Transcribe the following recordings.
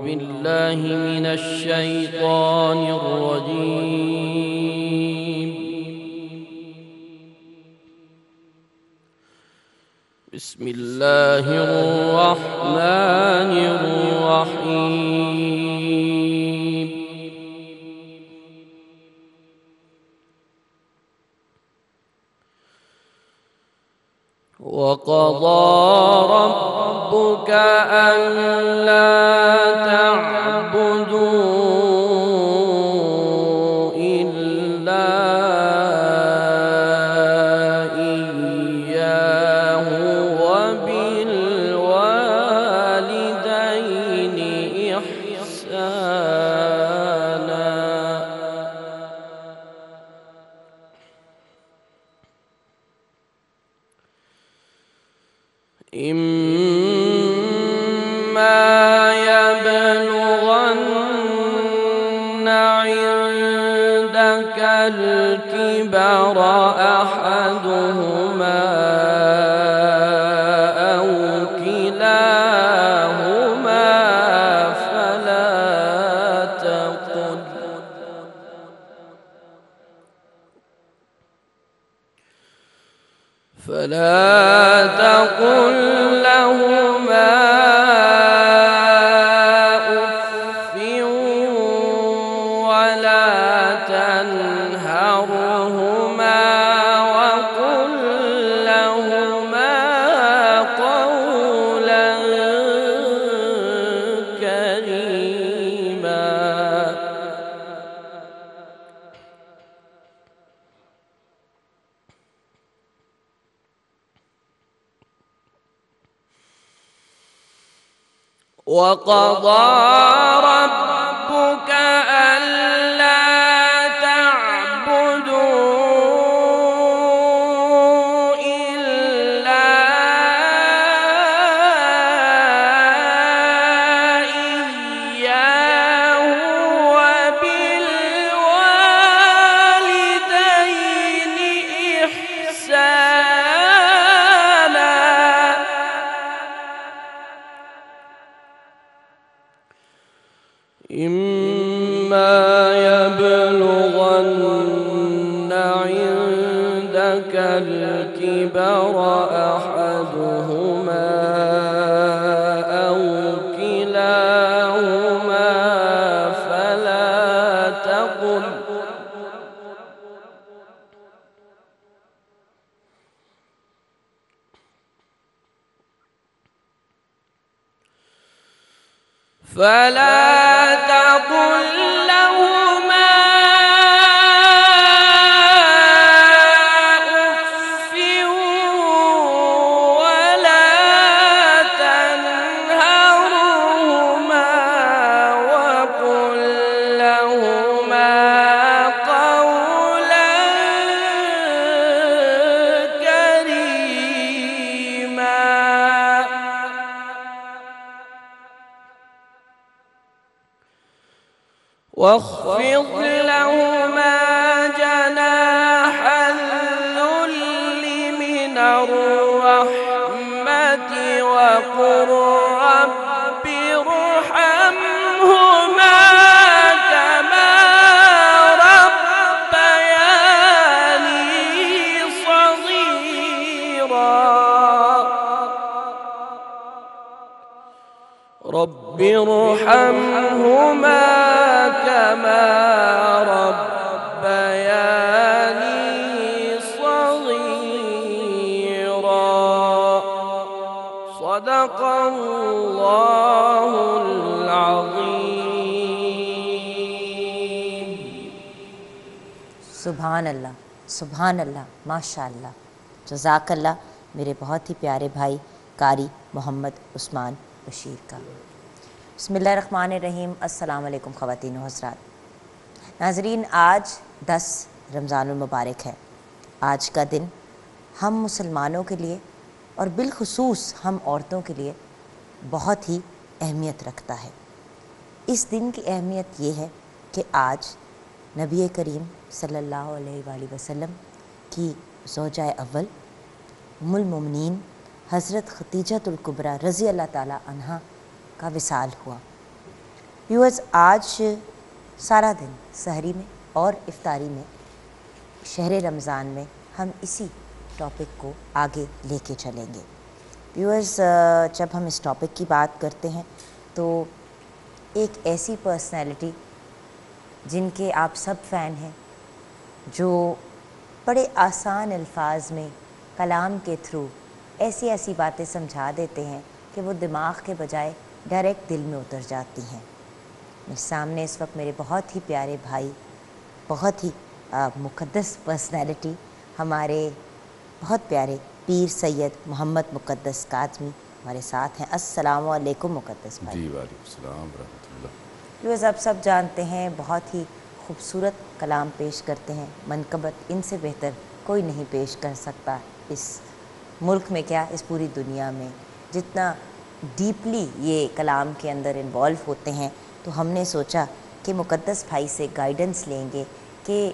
بالله من الشيطان الرجيم. بسم الله الرحمن الرحيم. وقضى ربك ألا تعبدوا إلا إياه وبالوالدين إحسانا. إما يبلغن عندك الكبر أحدهما أو كلاهما فلا تقل لهما أف ولا تنهرهما وقل لهما قولا كريما. وقضى ربك ألا تعبدوا إلا إياه وبالوالدين إحسانا. إما يبلغن عندك الكبر أحدهما أو كلاهما فلا تقل لهما أف ولا تنهرهما وقل لهما قولا كريما. واخفض لهما جناح الذل من الرحمة وقل رب ارحمهما كما ربياني صغيرا. رب ارحمهما كما ربياني صغيرا. صدق الله العظيم. سبحان اللہ، سبحان اللہ، ماشاء اللہ، جزاک اللہ میرے بہت ہی پیارے بھائی قاری محمد عثمان بشیر کا۔ بسم اللہ الرحمن الرحیم۔ السلام علیکم خواتین و حضرات۔ ناظرین، آج 10 رمضان المبارک ہے۔ آج کا دن ہم مسلمانوں کے لیے اور بالخصوص ہم عورتوں کے لیے بہت ہی اہمیت رکھتا ہے۔ اس دن کی اہمیت یہ ہے کہ آج نبی کریم صلی اللہ علیہ وآلہ وسلم کی زوجہ اول ام المومنین حضرت خدیجہ الکبریٰ رضی اللہ تعالی عنہا کا وصال ہوا۔ ویورز، آج سارا دن سحری میں اور افطاری میں شہر رمضان میں ہم اسی ٹاپک کو آگے لے کے چلیں گے۔ ویورز، جب ہم اس ٹاپک کی بات کرتے ہیں تو ایک ایسی پرسنالٹی جن کے آپ سب فین ہیں، جو بڑے آسان الفاظ میں کلام کے تھرو ایسی باتیں سمجھا دیتے ہیں کہ وہ دماغ کے بجائے ڈائریکٹ دل میں اتر جاتی ہیں۔ میرے سامنے اس وقت میرے بہت ہی پیارے بھائی، بہت ہی مقدس پرسنالٹی، ہمارے بہت پیارے پیر سید محمد مقدس کاظمی ہمارے ساتھ ہیں۔ السلام علیکم مقدس بھائی۔ جی وعلیکم السلام ورحمۃ اللہ۔ ویورز، آپ سب جانتے ہیں بہت ہی خوبصورت کلام پیش کرتے ہیں، منقبت ان سے بہتر کوئی نہیں پیش کر سکتا اس ملک میں، کیا اس پوری دنیا میں۔ جتنا ڈیپلی یہ کلام کے اندر انوالو ہوتے ہیں، تو ہم نے سوچا کہ مقدس بھائی سے گائیڈنس لیں گے کہ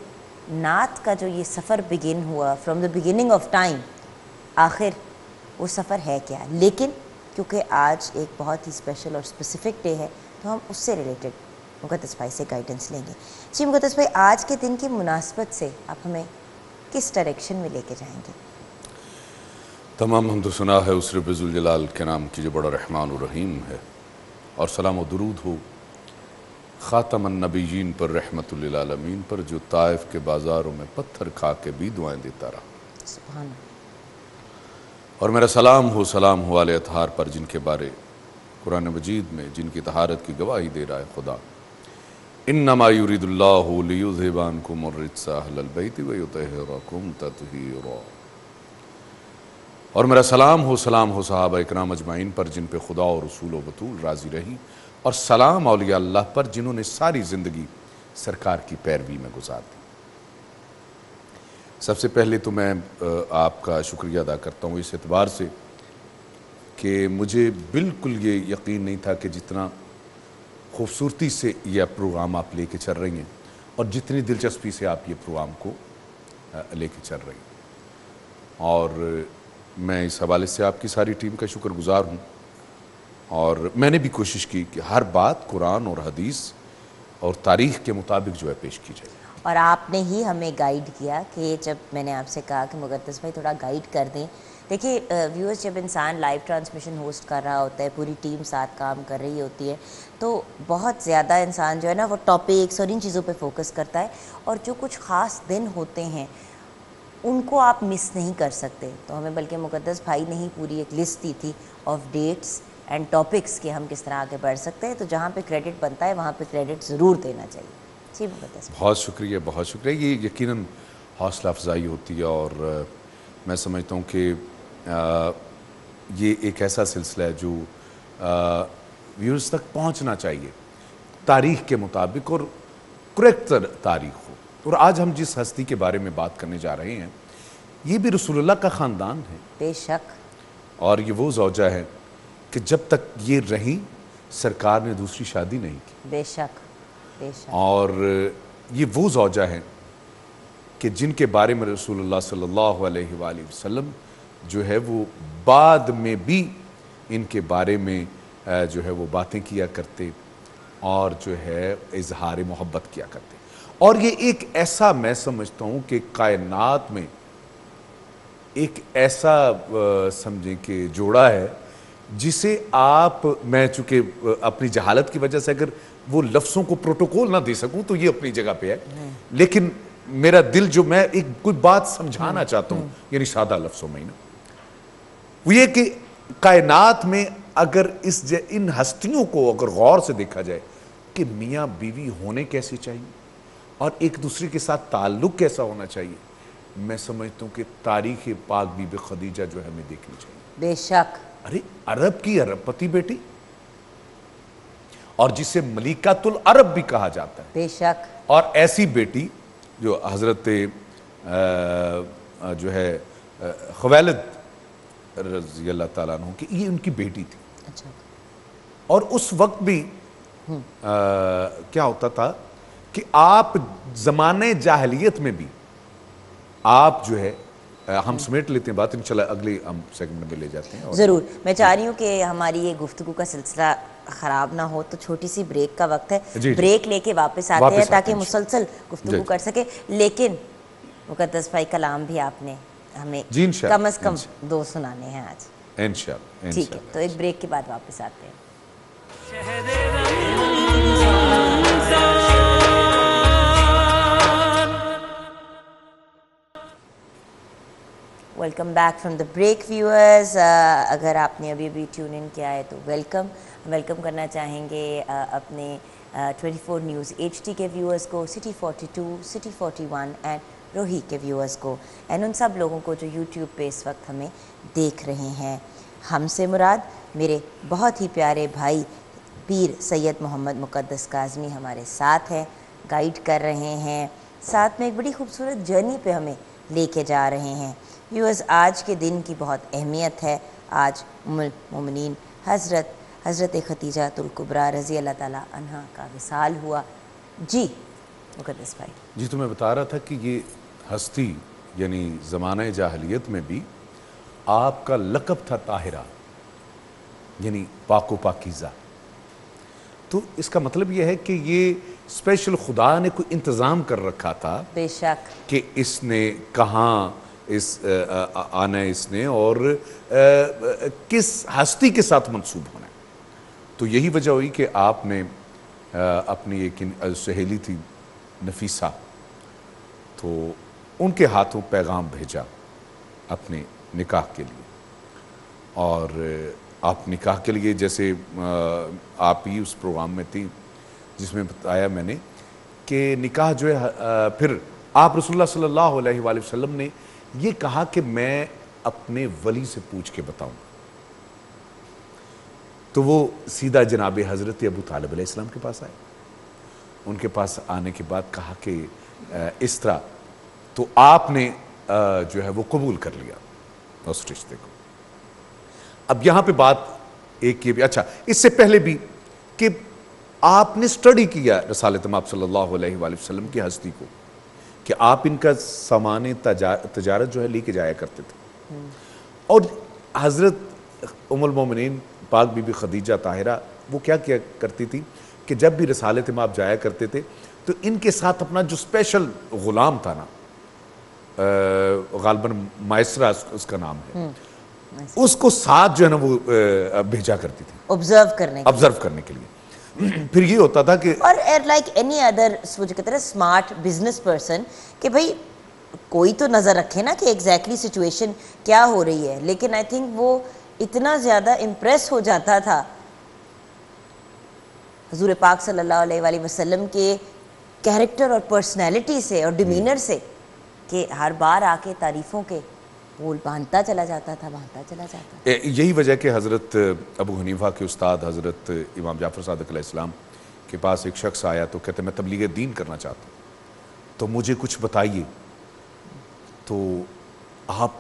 نعت کا جو یہ سفر بگن ہوا from the beginning of time, آخر وہ سفر ہے کیا۔ لیکن کیونکہ آج ایک بہت ہی اسپیشل اور اسپیسیفک ڈے ہے، تو ہم اس سے ریلیٹڈ مقدس بھائی سے گائیڈنس لیں گے۔ جی مقدس بھائی، آج کے دن کی مناسبت سے آپ ہمیں کس ڈائریکشن میں لے کے جائیں گے؟ تمام حمد و ثنا ہے اس رب ذوالجلال کے نام کی جو بڑا رحمان و رحیم ہے، اور سلام و درود ہو خاتم النبیین پر، رحمت للعالمین پر، جو طائف کے بازاروں میں پتھر کھا کے بھی دعائیں دیتا رہا۔ سبحان اللہ۔ اور میرا سلام ہو آل اطہار پر، جن کے بارے قرآن مجید میں جن کی طہارت کی گواہی دے رہا ہے خدا، انما یرید اللہ لیذھب عنکم الرجس اہل البیت ویطہرکم تطہیرا۔ اور میرا سلام ہو صحابہ اکرام اجمعین پر، جن پہ خدا اور رسول و بطول راضی رہی، اور سلام اولیاء اللہ پر، جنہوں نے ساری زندگی سرکار کی پیروی میں گزار دی۔ سب سے پہلے تو میں آپ کا شکریہ ادا کرتا ہوں اس اعتبار سے کہ مجھے بالکل یہ یقین نہیں تھا کہ جتنا خوبصورتی سے یہ پروگرام آپ لے کے چل رہی ہیں، اور جتنی دلچسپی سے آپ یہ پروگرام کو لے کے چل رہی ہیں، اور میں اس حوالے سے آپ کی ساری ٹیم کا شکر گزار ہوں۔ اور میں نے بھی کوشش کی کہ ہر بات قرآن اور حدیث اور تاریخ کے مطابق جو ہے پیش کی جائے۔ اور آپ نے ہی ہمیں گائیڈ کیا کہ جب میں نے آپ سے کہا کہ مقدس بھائی تھوڑا گائیڈ کر دیں۔ دیکھیے ویورز، جب انسان لائیو ٹرانسمیشن ہوسٹ کر رہا ہوتا ہے، پوری ٹیم ساتھ کام کر رہی ہوتی ہے، تو بہت زیادہ انسان جو ہے نا وہ ٹاپکس اور ان چیزوں پہ فوکس کرتا ہے، اور جو کچھ خاص دن ہوتے ہیں ان کو آپ مس نہیں کر سکتے۔ تو ہمیں بلکہ مقدس بھائی نے ہی پوری ایک لسٹ دی تھی آف ڈیٹس اینڈ ٹاپکس کہ ہم کس طرح آگے بڑھ سکتے ہیں، تو جہاں پہ کریڈٹ بنتا ہے وہاں پہ کریڈٹ ضرور دینا چاہیے۔ جی مقدس بہت شکریہ۔ یہ یقیناً حوصلہ افزائی ہوتی ہے، اور میں سمجھتا ہوں کہ یہ ایک ایسا سلسلہ ہے جو ویورز تک پہنچنا چاہیے تاریخ کے مطابق، اور کریکٹ تاریخ ہو۔ اور آج ہم جس ہستی کے بارے میں بات کرنے جا رہے ہیں، یہ بھی رسول اللہ کا خاندان ہے۔ بے شک۔ اور یہ وہ زوجہ ہے کہ جب تک یہ رہیں سرکار نے دوسری شادی نہیں کی۔ بے شک بے شک۔ اور یہ وہ زوجہ ہیں کہ جن کے بارے میں رسول اللہ صلی اللہ علیہ وآلہ وسلم جو ہے وہ بعد میں بھی ان کے بارے میں جو ہے وہ باتیں کیا کرتے، اور جو ہے اظہار محبت کیا کرتے۔ اور یہ ایک ایسا، میں سمجھتا ہوں کہ کائنات میں ایک ایسا سمجھیں کہ جوڑا ہے جسے آپ، میں چونکہ اپنی جہالت کی وجہ سے اگر وہ لفظوں کو پروٹوکول نہ دے سکوں تو یہ اپنی جگہ پہ ہے، لیکن میرا دل جو میں ایک کوئی بات سمجھانا چاہتا ہوں، یعنی سادہ لفظوں میں ہی نا، وہ یہ کہ کائنات میں اگر ان ہستیوں کو اگر غور سے دیکھا جائے کہ میاں بیوی ہونے کیسے چاہیے اور ایک دوسرے کے ساتھ تعلق کیسا ہونا چاہیے، میں سمجھتا ہوں کہ تاریخ پاک بی بی خدیجہ جو ہے ہمیں دیکھنی چاہیے۔ بے شک۔ ارے عرب کی عرب پتی بیٹی، اور جسے ملیکۃ العرب بھی کہا جاتا ہے، بے شک۔ اور ایسی بیٹی جو حضرت جو ہے خویلد رضی اللہ تعالیٰ عنہ کی، یہ ان کی بیٹی تھی۔ اچھا۔ اور اس وقت بھی کیا ہوتا تھا کہ آپ زمانے جاہلیت میں بھی آپ جو ہے، ہم سمیٹ لیتے ہیں بات، انشاءاللہ اگلے ہم سیگمنٹ میں لے جاتے ہیں۔ ضرور۔ میں چاہ رہی ہوں کہ ہماری یہ گفتگو کا سلسلہ خراب نہ ہو تو چھوٹی سی بریک کا وقت ہے, جی بریک لے کے واپس آتے ہیں تاکہ مسلسل گفتگو کر سکے. لیکن مقدس بھائی کلام بھی آپ نے ہمیں کم از کم 2 سنانے ہیں آج انشاءاللہ. ٹھیک ہے, تو ایک بریک کے بعد واپس آتے ہیں. Welcome back from the break viewers. اگر آپ نے ابھی ٹیون ان کیا ہے تو ویلکم کرنا چاہیں گے اپنے 24 نیوز HD کے ویورز کو, سٹی 42, سٹی 41 اینڈ روہی کے ویورز کو, اینڈ ان سب لوگوں کو جو یوٹیوب پہ اس وقت ہمیں دیکھ رہے ہیں. ہم سے مراد میرے بہت ہی پیارے بھائی پیر سید محمد مقدس کاظمی ہمارے ساتھ ہیں, گائیڈ کر رہے ہیں, ساتھ میں ایک بڑی خوبصورت جرنی پہ ہمیں لے کے جا رہے ہیں. ویورز, آج کے دن کی بہت اہمیت ہے. آج ام المومنین حضرت خدیجہ الکبریٰ رضی اللہ تعالیٰ عنہا کا وصال ہوا. جی مقدس بھائی. جی, تو میں بتا رہا تھا کہ یہ ہستی یعنی زمانہ جاہلیت میں بھی آپ کا لقب تھا طاہرہ, یعنی پاک و پاکیزہ. تو اس کا مطلب یہ ہے کہ یہ اسپیشل خدا نے کوئی انتظام کر رکھا تھا بے شک کہ اس نے کہاں آنا ہے, اس نے اور کس ہستی کے ساتھ منسوب ہونا ہے. تو یہی وجہ ہوئی کہ آپ نے اپنی ایک سہیلی تھی نفیسہ, تو ان کے ہاتھوں پیغام بھیجا اپنے نکاح کے لیے. اور آپ نکاح کے لیے, جیسے آپ ہی اس پروگرام میں تھی جس میں بتایا میں نے کہ نکاح جو ہے, پھر آپ رسول اللہ صلی اللہ علیہ وآلہ وسلم نے یہ کہا کہ میں اپنے ولی سے پوچھ کے بتاؤں گا. تو وہ سیدھا جناب حضرت ابو طالب علیہ السلام کے پاس آئے. ان کے پاس آنے کے بعد کہا کہ اس طرح, تو آپ نے جو ہے وہ قبول کر لیا اس رشتے کو. اب یہاں پہ بات ایک یہ بھی, اچھا اس سے پہلے بھی کہ آپ نے سٹڈی کیا رسالت مآب صلی اللہ علیہ وآلہ وسلم کی ہستی کو, کہ آپ ان کا سامان تجارت جو ہے لے کے جایا کرتے تھے. اور حضرت ام المومنین پاک بی بی خدیجہ طاہرہ وہ کیا کرتی تھی کہ جب بھی رسالت مآب جایا کرتے تھے تو ان کے ساتھ اپنا جو اسپیشل غلام تھا نا, غالباً مائسرہ اس کا نام ہے, اس کو ساتھ جو ہے نا وہ بھیجا کرتی تھی آبزرو کرنے کے لیے. پھر یہ ہوتا تھا کہ اور لائک اینی ادر وہ جو کہتے ہیں اسمارٹ بزنس پرسن کہ بھائی کوئی تو نظر رکھے نا کہ ایگزیکٹلی سچویشن کیا ہو رہی ہے. لیکن آئی تھنک وہ اتنا زیادہ امپریس ہو جاتا تھا حضور پاک صلی اللہ علیہ وآلہ وسلم کے کیریکٹر اور پرسنالٹی سے اور ڈیمینر سے کہ ہر بار آ کے تعریفوں کے پول باندھتا چلا جاتا تھا. یہی وجہ کہ حضرت ابو حنیفہ کے استاد حضرت امام جعفر صادق علیہ السلام کے پاس ایک شخص آیا تو کہتے میں تبلیغ دین کرنا چاہتا ہوں, تو مجھے کچھ بتائیے. تو آپ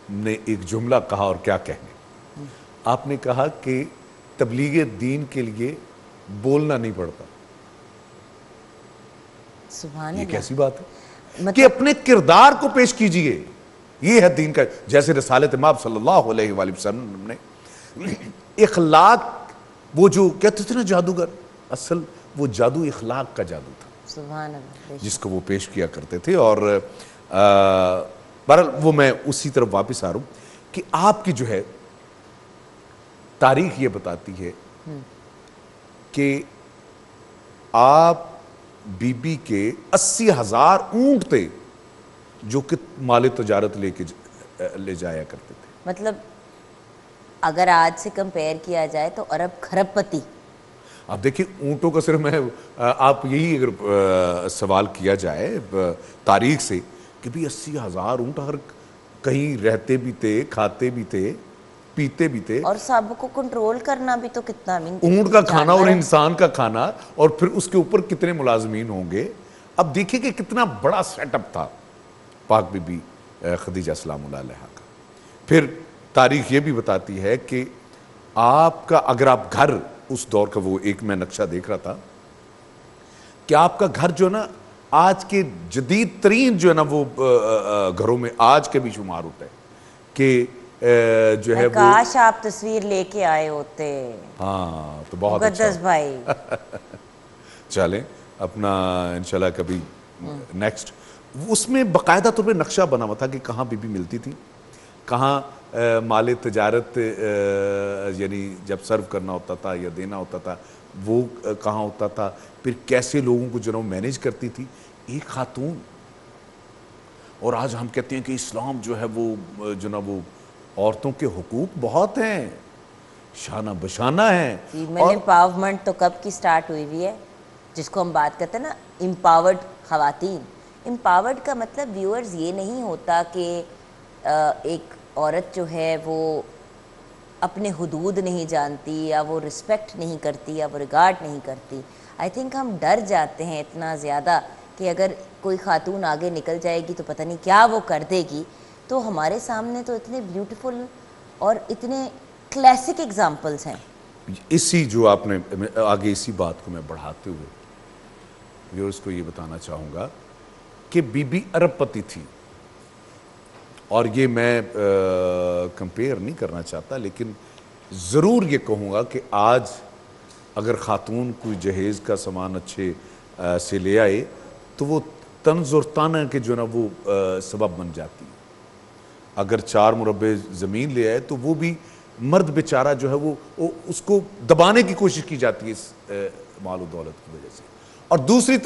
نے ایک جملہ کہا, اور کیا کہنے, آپ نے کہا کہ تبلیغ دین کے لیے بولنا نہیں پڑتا. سبحان اللہ, یہ کیسی بات ہے کہ اپنے کردار کو پیش کیجئے, یہ ہے دین کا. جیسے رسالت مآب صلی اللہ علیہ وآلہ وسلم نے اخلاق, وہ جو کہتے تھے نا جادوگر, اصل وہ جادو اخلاق کا جادو تھا, سبحان اللہ, جس کو وہ پیش کیا کرتے تھے. اور بہرحال وہ میں اسی طرف واپس آ رہا ہوں کہ آپ کی جو ہے تاریخ یہ بتاتی ہے کہ آپ بی بی کے 80,000 اونٹ تھے جو کہ مال تجارت لے جایا کرتے تھے. مطلب اگر آج سے کمپیئر کیا جائے تو ارب کھرب پتی. اب دیکھیں اونٹوں کا صرف میں آپ یہی اگر سوال کیا جائے تاریخ سے کہ بھی 80,000 اونٹ, ہر کہیں رہتے بھی تھے, کھاتے بھی تھے, پیتے بھی تھے, اور سب کو کنٹرول کرنا بھی تو کتنا, اونٹ کا کھانا اور انسان کا کھانا, اور پھر اس کے اوپر کتنے ملازمین ہوں گے. اب دیکھیں کہ کتنا بڑا سیٹ اپ تھا پاک بی بی خدیجہ سلام اللہ علیہا کا. پھر تاریخ یہ بھی بتاتی ہے کہ آپ کا, اگر آپ گھر اس دور کا, وہ ایک میں نقشہ دیکھ رہا تھا کہ آپ کا گھر جو نا آج کے جدید ترین جو ہے نا وہ گھروں میں آج کے بھی شمار ہوتا ہے کہ جو ہے وہ کاش آپ تصویر لے کے آئے ہوتے ہاں تو بہت اچھا مقدس بھائی. چلیں اپنا انشاءاللہ کبھی نیکسٹ. اس میں باقاعدہ طور پہ نقشہ بنا ہوا تھا کہ کہاں بی بی ملتی تھی, کہاں مال تجارت یعنی جب سرو کرنا ہوتا تھا یا دینا ہوتا تھا وہ کہاں ہوتا تھا, پھر کیسے لوگوں کو جو ہے مینیج کرتی تھی ایک خاتون. اور آج ہم کہتے ہیں کہ اسلام جو ہے وہ جو نا وہ عورتوں کے حقوق بہت ہیں, شانہ بشانہ ہیں. امپاورمنٹ تو کب کی سٹارٹ ہوئی ہوئی ہے, جس کو ہم بات کرتے ہیں نا امپاورڈ خواتین. امپاورڈ کا مطلب ویورز یہ نہیں ہوتا کہ ایک عورت جو ہے وہ اپنے حدود نہیں جانتی یا وہ رسپیکٹ نہیں کرتی یا وہ ریگارڈ نہیں کرتی. آئی تھنک ہم ڈر جاتے ہیں اتنا زیادہ کہ اگر کوئی خاتون آگے نکل جائے گی تو پتہ نہیں کیا وہ کر دے گی. تو ہمارے سامنے تو اتنے بیوٹیفل اور اتنے کلاسک ایگزامپلس ہیں. اسی جو آپ نے آگے اسی بات کو میں بڑھاتے ہوئے ویورز کو یہ بتانا چاہوں گا کہ بی بی ارب پتی تھی. اور یہ میں کمپیئر نہیں کرنا چاہتا, لیکن ضرور یہ کہوں گا کہ آج اگر خاتون کوئی جہیز کا سامان اچھے سے لے آئے تو وہ طنز اور طعنہ کے جو نا وہ سبب بن جاتی ہے. اگر 4 مربع زمین لے آئے تو وہ بھی مرد بیچارہ جو ہے وہ اس کو دبانے کی کوشش کی جاتی ہے اس مال و دولت کی وجہ سے. اور دوسری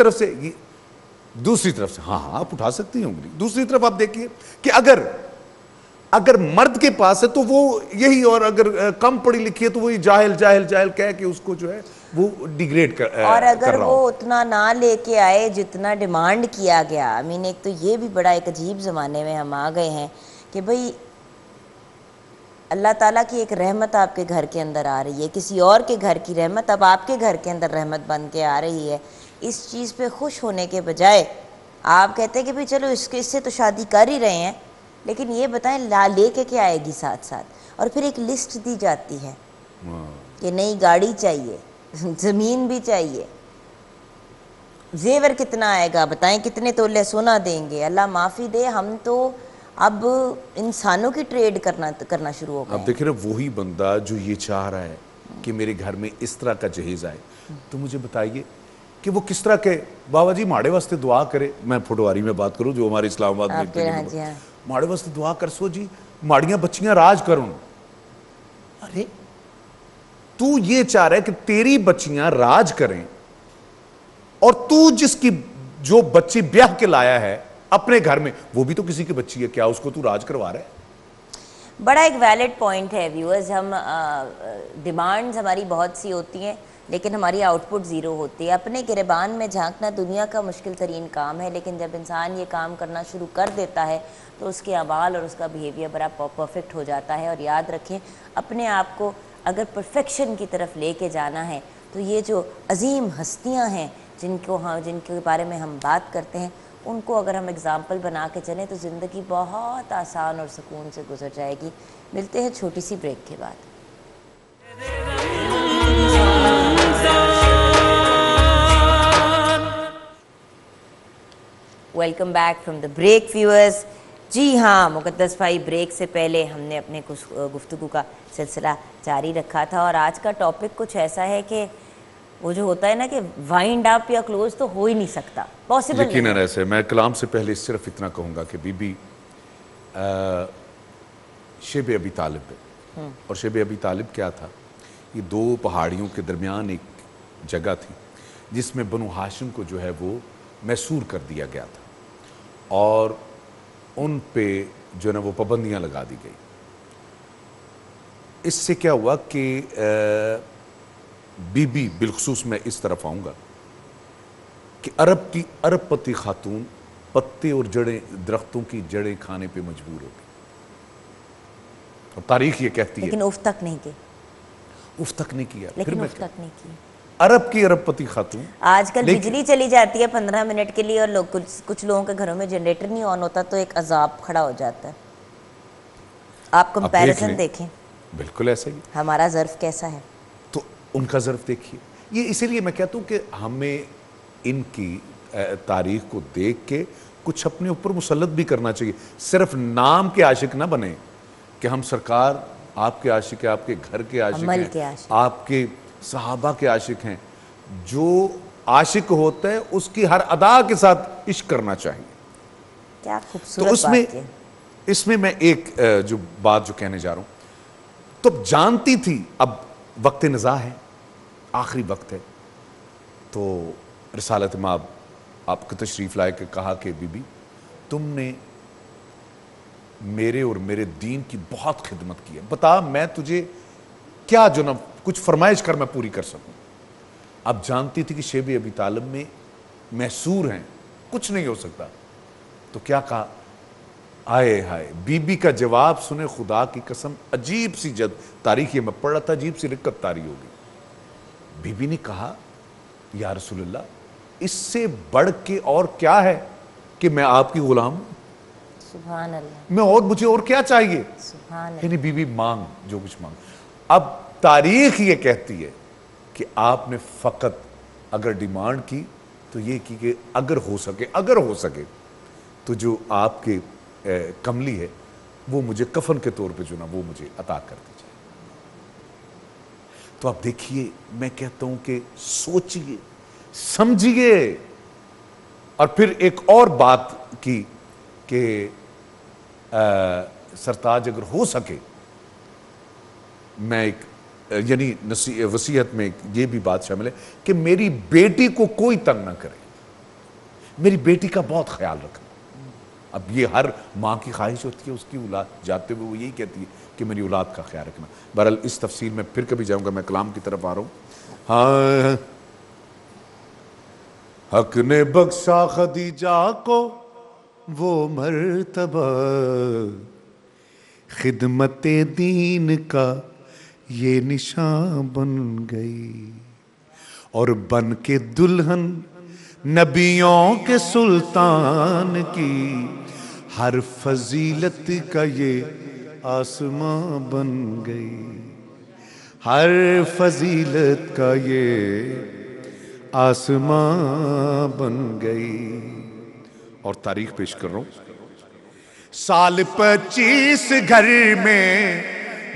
طرف سے ہاں آپ اٹھا سکتی ہیں انگلی, دوسری طرف آپ دیکھیے کہ اگر مرد کے پاس ہے تو وہ یہی, اور اگر کم پڑھی لکھی ہے تو وہی جاہل جاہل جاہل کہہ کے اس کو جو ہے وہ ڈیگریڈ کر رہا. اور اگر وہ اتنا نہ لے کے آئے جتنا ڈیمانڈ کیا گیا, ایک تو یہ بھی بڑا ایک عجیب زمانے میں ہم آ گئے ہیں کہ بھئی اللہ تعالیٰ کی ایک رحمت آپ کے گھر کے اندر آ رہی ہے, کسی اور کے گھر کی رحمت اب آپ کے گھر کے اندر رحمت بن کے آ رہی ہے. اس چیز پہ خوش ہونے کے بجائے آپ کہتے ہیں کہ بھئی چلو اس سے تو شادی کر ہی رہے ہیں, لیکن یہ بتائیں لے کے کیا آئے گی ساتھ ساتھ. اور پھر ایک لسٹ دی جاتی ہے کہ نئی گاڑی چاہیے, زمین بھی چاہیے, زیور کتنا آئے گا بتائیں, کتنے تولے سونا دیں گے. اللہ معافی دے, ہم تو اب انسانوں کی ٹریڈ کرنا شروع ہو گئے. اب دیکھیں نا وہی بندہ جو یہ چاہ رہا ہے کہ میرے گھر میں اس طرح کا جہیز آئے, تو مجھے بتائیے کہ وہ کس طرح کے بابا جی ماڑے واسطے دعا کرے. میں پھٹواری میں بات کروں جو ہمارے اسلام آباد میں ماڑے واسطے دعا کر سو جی ماڑیاں بچیاں راج کروں. ارے تو یہ چاہ رہا ہے کہ تیری بچیاں راج کریں, اور تو جس کی جو بچی بیاہ کے لایا ہے اپنے گھر میں وہ بھی تو کسی کی بچی ہے, کیا اس کو تو راج کروا رہا ہے؟ بڑا ایک ویلڈ پوائنٹ ہے ویورز. ہم ڈیمانڈز ہماری بہت سی ہوتی ہیں لیکن ہماری آؤٹ پٹ زیرو ہوتی ہے. اپنے گریبان میں جھانکنا دنیا کا مشکل ترین کام ہے, لیکن جب انسان یہ کام کرنا شروع کر دیتا ہے تو اس کے اعمال اور اس کا بیہیویئر بڑا پرفیکٹ ہو جاتا ہے. اور یاد رکھیں اپنے آپ کو اگر پرفیکشن کی طرف لے کے جانا ہے تو یہ جو عظیم ہستیاں ہیں جن کے بارے میں ہم بات کرتے ہیں, ان کو اگر ہم اگزامپل بنا کے چلیں تو زندگی بہت آسان اور سکون سے گزر جائے گی. ملتے ہیں چھوٹی سی بریک کے بعد. Welcome back from the break viewers. جی ہاں مقدس بھائی, بریک سے پہلے ہم نے اپنے گفتگو کا سلسلہ جاری رکھا تھا, اور آج کا ٹاپک کچھ ایسا ہے کہ وہ جو ہوتا ہے نا کہ وائنڈ اپ یا کلوز تو ہو ہی نہیں سکتا, پاسبل نہیں. یقیناً ایسے. میں کلام سے پہلے صرف اتنا کہوں گا کہ بی بی شیب ابی طالب ہے, اور شیب ابی طالب کیا تھا, یہ 2 پہاڑیوں کے درمیان ایک جگہ تھی جس میں بنو ہاشم کو جو ہے وہ محصور کر دیا گیا تھا, اور ان پہ جو ہے نا وہ پابندیاں لگا دی گئی. اس سے کیا ہوا کہ بی بی بالخصوص میں اس طرف آؤں گا کہ عرب پتی خاتون پتے اور جڑیں, درختوں کی جڑیں کھانے پہ مجبور ہو گئی, اور تاریخ یہ کہتی ہے. لیکن اف تک نہیں کی, اف تک نہیں کیا. لیکن اف تک نہیں کی. عرب پتی خاتون. آج کل بجلی چلی جاتی ہے 15 منٹ کے لیے, اور کچھ لوگوں کے گھروں میں جنریٹر نہیں آن ہوتا تو ایک عذاب کھڑا ہو جاتا ہے. آپ کمپیریزن دیکھیں. بالکل ایسا ہی. ہمارا ظرف کیسا ہے تو ان کا ظرف دیکھیے. یہ اسی لیے میں کہتا ہوں کہ ہمیں ان کی تاریخ کو دیکھ کے کچھ اپنے اوپر مسلط بھی کرنا چاہیے. صرف نام کے عاشق نہ بنے, کہ ہم سرکار آپ کے عاشق ہیں، آپ کے گھر کے عاشق عمل ہیں، کے عاشق، آپ کے صحابہ کے عاشق ہیں. جو عاشق ہوتا ہے اس کی ہر ادا کے ساتھ عشق کرنا چاہیے. کیا تو خوبصورت بات کی. اس میں میں ایک جو بات جو کہنے جا رہا ہوں، تو جانتی تھی اب وقت نزاع ہے، آخری وقت ہے، تو رسالت مآب آپ کو تشریف لائے کہ کہا کہ بی بی تم نے میرے اور میرے دین کی بہت خدمت کی ہے، بتا میں تجھے کیا جو نا کچھ فرمائش کر میں پوری کر سکوں. اب جانتی تھی کہ شیب ابی طالب میں محصور ہیں، کچھ نہیں ہو سکتا. تو کیا کہا، آئے ہائے بی بی کا جواب سنے خدا کی قسم عجیب سی تاریخ یہ میں پڑھ رہا تھا، عجیب سی رقت طاری ہوگی. بی بی نے کہا یا رسول اللہ اس سے بڑھ کے اور کیا ہے کہ میں آپ کی غلام ہوں، سبحان اللہ، میں اور مجھے اور کیا چاہیے. سبحان اللہ. یعنی بی بی مانگ جو کچھ مانگ. اب تاریخ یہ کہتی ہے کہ آپ نے فقط اگر ڈیمانڈ کی تو یہ کی کہ اگر ہو سکے تو جو آپ کے کملی ہے وہ مجھے کفن کے طور پہ جو نا وہ مجھے عطا کر دی جائے. تو اب دیکھیے میں کہتا ہوں کہ سوچئے سمجھئے. اور پھر ایک اور بات کی کہ سرتاج اگر ہو سکے میں ایک یعنی وصیت میں یہ بھی بات شامل ہے کہ میری بیٹی کو کوئی تنگ نہ کرے، میری بیٹی کا بہت خیال رکھنا. اب یہ ہر ماں کی خواہش ہوتی ہے، اس کی اولاد جاتے ہوئے وہ یہی کہتی ہے کہ میری اولاد کا خیال رکھنا. بہرحال اس تفصیل میں پھر کبھی جاؤں گا، میں کلام کی طرف آ رہا ہوں. ہاں حق نے بخشا خدیجہ کو وہ مرتبہ، خدمت دین کا یہ نشان بن گئی، اور بن کے دلہن نبیوں کے سلطان کی ہر فضیلت کا یہ آسماں بن گئی، ہر فضیلت کا یہ آسماں بن گئی. اور تاریخ پیش کر رہا ہوں. سال 25 گھر میں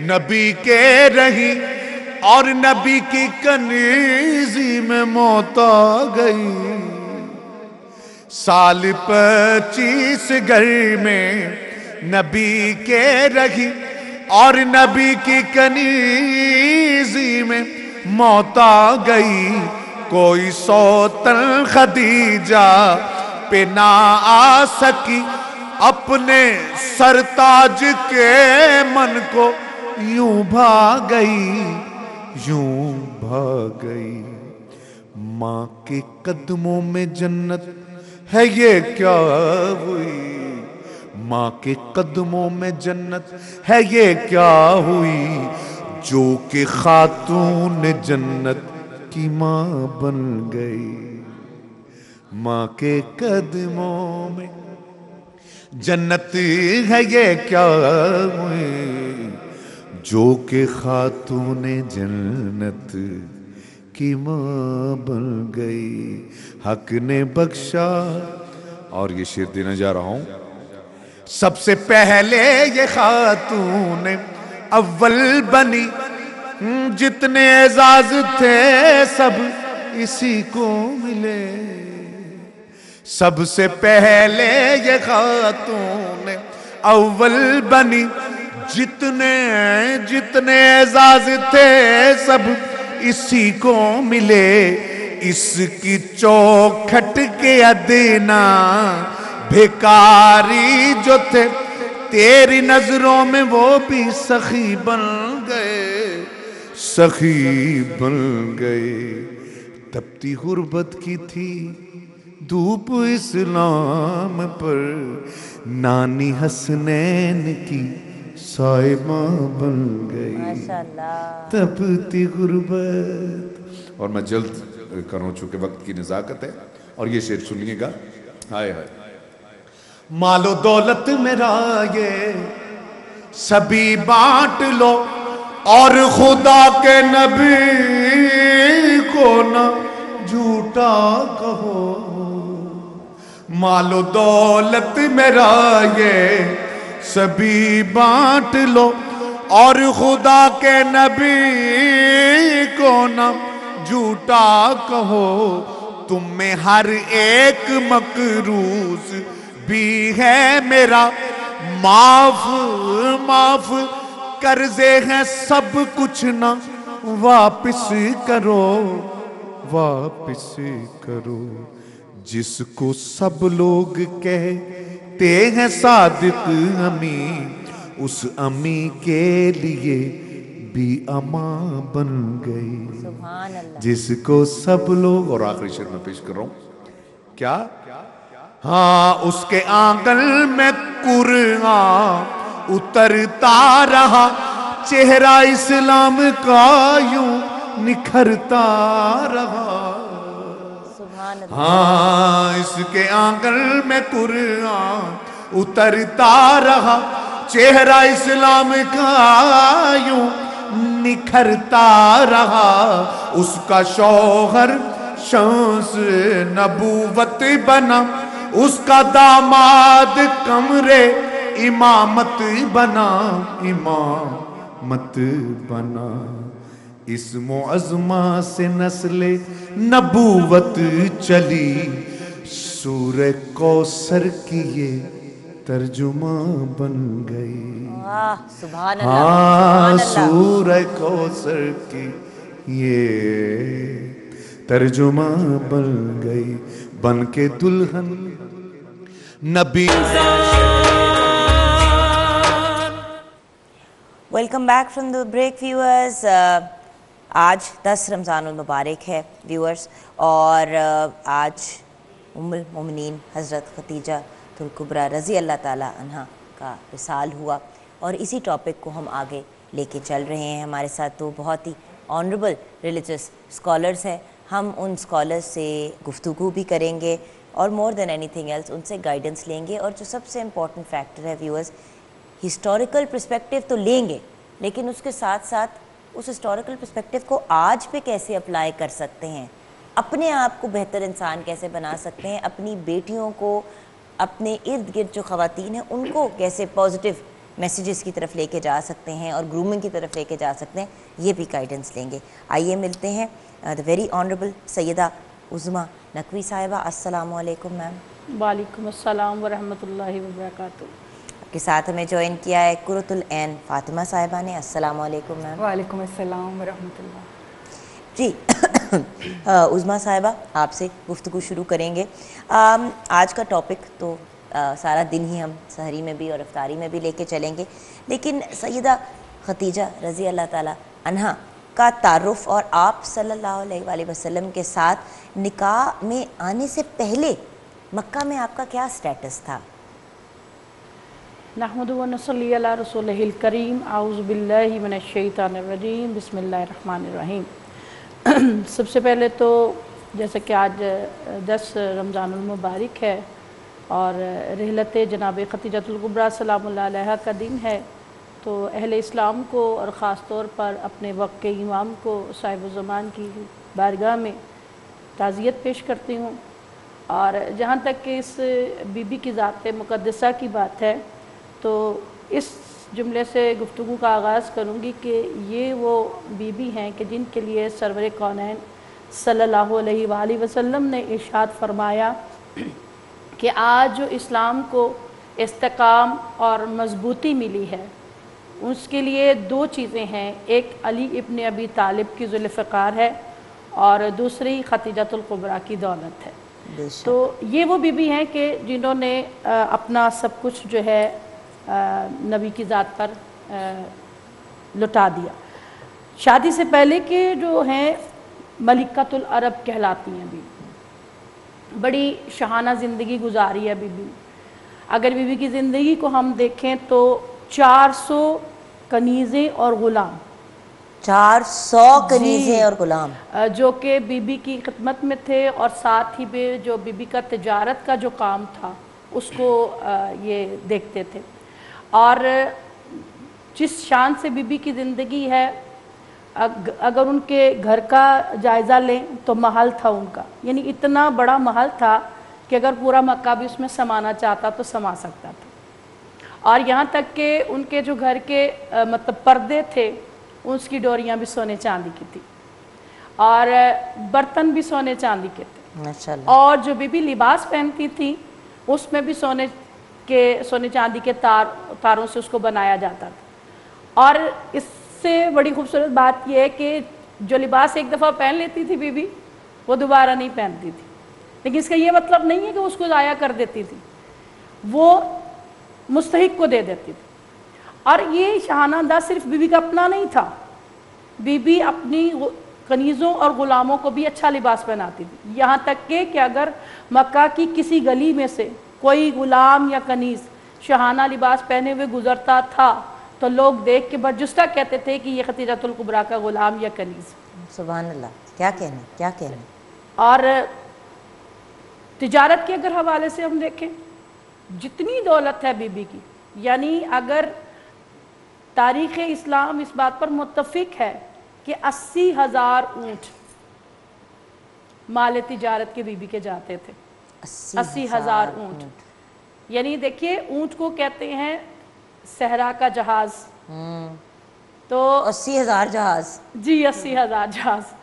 نبی کے رہی، اور نبی کی کنیزی میں موت آ گئی. سال 25 گھر میں نبی کے رہی، اور نبی کی کنیزی میں موت آ گئی. کوئی سوتن خدیجہ پہ نہ آ سکی، اپنے سرتاج کے من کو یوں بھاگ گئی، یوں بھاگ گئی. ماں کے قدموں میں جنت ہے یہ کیا ہوئی، ماں کے قدموں میں جنت ہے یہ کیا ہوئی، جو کہ خاتون جنت کی ماں بن گئی. ماں کے قدموں میں جنت ہے یہ کیا ہوئی، جو کہ خاتون جنت کی ماں بن گئی. حق نے بخشا. اور یہ شعر دینا جا رہا ہوں. سب سے پہلے یہ خاتون اول بنی، جتنے اعزاز تھے سب اسی کو ملے. سب سے پہلے یہ خاتون اول بنی، جتنے اعزاز تھے سب اسی کو ملے. اس کی چوکھٹ کے ادنا بھکاری جو تھے، تیری نظروں میں وہ بھی سخی بن گئے، سخی بن گئے. تپتی غربت کی تھی دھوپ اسلام پر، نانی حسنین کی صائبہ بن گئی. ماشاءاللہ. تپتی غربت. اور میں جلد کروں چونکہ وقت کی نزاکت ہے. اور یہ شعر سنیے گا. ہائے ہائے. مال و دولت میرا یہ سبھی بانٹ لو، اور خدا کے نبی کو نہ جھوٹا کہو. مال و دولت میرا یہ سبھی بانٹ لو اور خدا کے نبی کو نہ جھوٹا کہو تم میں ہر ایک مقروض بھی ہے میرا معاف قرضے ہیں سب کچھ نہ واپس کرو جس کو سب لوگ کہتے ہیں صادق امی اس امی کے لیے بھی اماں بن گئی سبحان اللہ جس کو سب لوگ. اور آخری شعر میں پیش کر رہا ہوں کیا ہاں اس کے آنگن میں قرآن اترتا رہا چہرہ اسلام کا یوں نکھرتا رہا. سبحان اللہ ہاں اس کے آنگن میں قرآن اترتا رہا چہرہ اسلام کا یوں نکھرتا رہا اس کا شوہر شمس نبوت بنا اس کا داماد کمرے امامت بنا اس معظمہ سے نسل نبوت چلی سورہ کوثر کی یہ ترجمہ بن گئی. واہ سبحان اللہ ہاں سبحان اللہ سورہ کوثر کی یہ ترجمہ بن گئی بن کے دلہن نبی. Welcome back from the break viewers. آج 10 رمضان المبارک ہے ویورز اور آج ام المومنین حضرت خدیجہ الکبریٰ رضی اللہ تعالی عنہ کا وصال ہوا اور اسی ٹاپک کو ہم آگے لے کے چل رہے ہیں. ہمارے ساتھ تو بہت ہی آنریبل ریلیجس اسکالرز ہیں. ہم ان اسکالرز سے گفتگو بھی کریں گے اور مور دین اینی تھنگ ایلس ان سے گائیڈنس لیں گے. اور جو سب سے امپورٹنٹ فیکٹر ہے ویورز ہسٹوریکل پرسپیکٹیو تو لیں گے لیکن اس کے ساتھ ساتھ اس ہسٹوریکل پرسپیکٹیو کو آج پہ کیسے اپلائی کر سکتے ہیں, اپنے آپ کو بہتر انسان کیسے بنا سکتے ہیں, اپنی بیٹیوں کو اپنے ارد گرد جو خواتین ہیں ان کو کیسے پازیٹیو میسیجز کی طرف لے کے جا سکتے ہیں اور گرومنگ کی طرف لے کے جا سکتے ہیں, یہ بھی گائیڈنس لیں گے. آئیے ملتے ہیں دا ویری آنریبل سیدہ عظمیٰ نقوی صاحبہ. السلام علیکم میم. وعلیکم السلام ورحمۃ اللہ وبرکاتہ. آپ کے ساتھ ہمیں جوائن کیا ہے قرۃ العین فاطمہ صاحبہ نے. السلام علیکم میم. وعلیکم السلام ورحمۃ اللہ. جی عظمیٰ صاحبہ آپ سے گفتگو شروع کریں گے. آج کا ٹاپک تو سارا دن ہی ہم سحری میں بھی اور افطاری میں بھی لے کے چلیں گے, لیکن سیدہ خدیجہ رضی اللہ تعالی عنہا کا تعارف اور آپ صلی اللہ علیہ وآلہ وسلم کے ساتھ نکاح میں آنے سے پہلے مکہ میں آپ کا کیا سٹیٹس تھا؟ نحمد و نصلی علی رسولہ الکریم. اعوذ باللہ من الشیطان الرجیم. بسم اللہ الرحمن الرحیم. سب سے پہلے تو جیسا کہ آج 10 رمضان المبارک ہے اور رحلت جناب خدیجۃ الکبریٰ سلام اللہ علیہا کا دن ہے, تو اہل اسلام کو اور خاص طور پر اپنے وقت کے امام کو صاحب الزمان کی بارگاہ میں تعزیت پیش کرتی ہوں. اور جہاں تک کہ اس بی بی کی ذات مقدسہ کی بات ہے تو اس جملے سے گفتگو کا آغاز کروں گی کہ یہ وہ بی بی ہیں کہ جن کے لیے سرور کونین صلی اللہ علیہ وآلہ وسلم نے ارشاد فرمایا کہ آج جو اسلام کو استحکام اور مضبوطی ملی ہے اس کے لیے 2 چیزیں ہیں. ایک علی ابن ابی طالب کی ذوالفقار ہے اور دوسری خدیجۃ الکبریٰ کی دولت ہے. تو یہ وہ بی بی ہیں کہ جنہوں نے اپنا سب کچھ جو ہے نبی کی ذات پر لٹا دیا. شادی سے پہلے کے جو ہیں ملکۃ العرب کہلاتی ہیں. بی بڑی شاہانہ زندگی گزاری ہے بی بی. اگر بی بی کی زندگی کو ہم دیکھیں تو 400 کنیزیں اور غلام 400 کنیزیں اور غلام جو کہ بی بی کی خدمت میں تھے اور ساتھ ہی بھی جو بی بی کا تجارت کا جو کام تھا اس کو یہ دیکھتے تھے. اور جس شان سے بی بی کی زندگی ہے اگر ان کے گھر کا جائزہ لیں تو محل تھا ان کا, یعنی اتنا بڑا محل تھا کہ اگر پورا مکہ بھی اس میں سمانا چاہتا تو سما سکتا تھا. اور یہاں تک کہ ان کے جو گھر کے مطلب پردے تھے اس کی ڈوریاں بھی سونے چاندی کی تھی اور برتن بھی سونے چاندی کے تھے ماشاءاللہ. اور جو بی بی لباس پہنتی تھی اس میں بھی سونے چاندی کے تاروں سے اس کو بنایا جاتا تھا. اور اس سے بڑی خوبصورت بات یہ ہے کہ جو لباس ایک دفعہ پہن لیتی تھی بی بی وہ دوبارہ نہیں پہنتی تھی. لیکن اس کا یہ مطلب نہیں ہے کہ اس کو ضائع کر دیتی تھی, وہ مستحق کو دے دیتی تھی. اور یہ شاہانہ انداز صرف بی بی کا اپنا نہیں تھا, بی بی اپنی کنیزوں اور غلاموں کو بھی اچھا لباس پہناتی تھی. یہاں تک کہ اگر مکہ کی کسی گلی میں سے کوئی غلام یا کنیز شاہانہ لباس پہنے ہوئے گزرتا تھا تو لوگ دیکھ کے برجستہ کہتے تھے کہ یہ خدیجہ الکبریٰ کا غلام یا کنیز. سبحان اللہ, کیا کہنا, کیا کہنا. اور تجارت کے اگر حوالے سے ہم دیکھیں جتنی دولت ہے بی بی کی, یعنی اگر تاریخ اسلام اس بات پر متفق ہے کہ 80,000 اونٹ مال تجارت کے بی بی کے جاتے تھے. 80,000 اونٹ, یعنی دیکھیے اونٹ کو کہتے ہیں صحرا کا جہاز. تو 80,000 جہاز, جی 80,000 جہاز.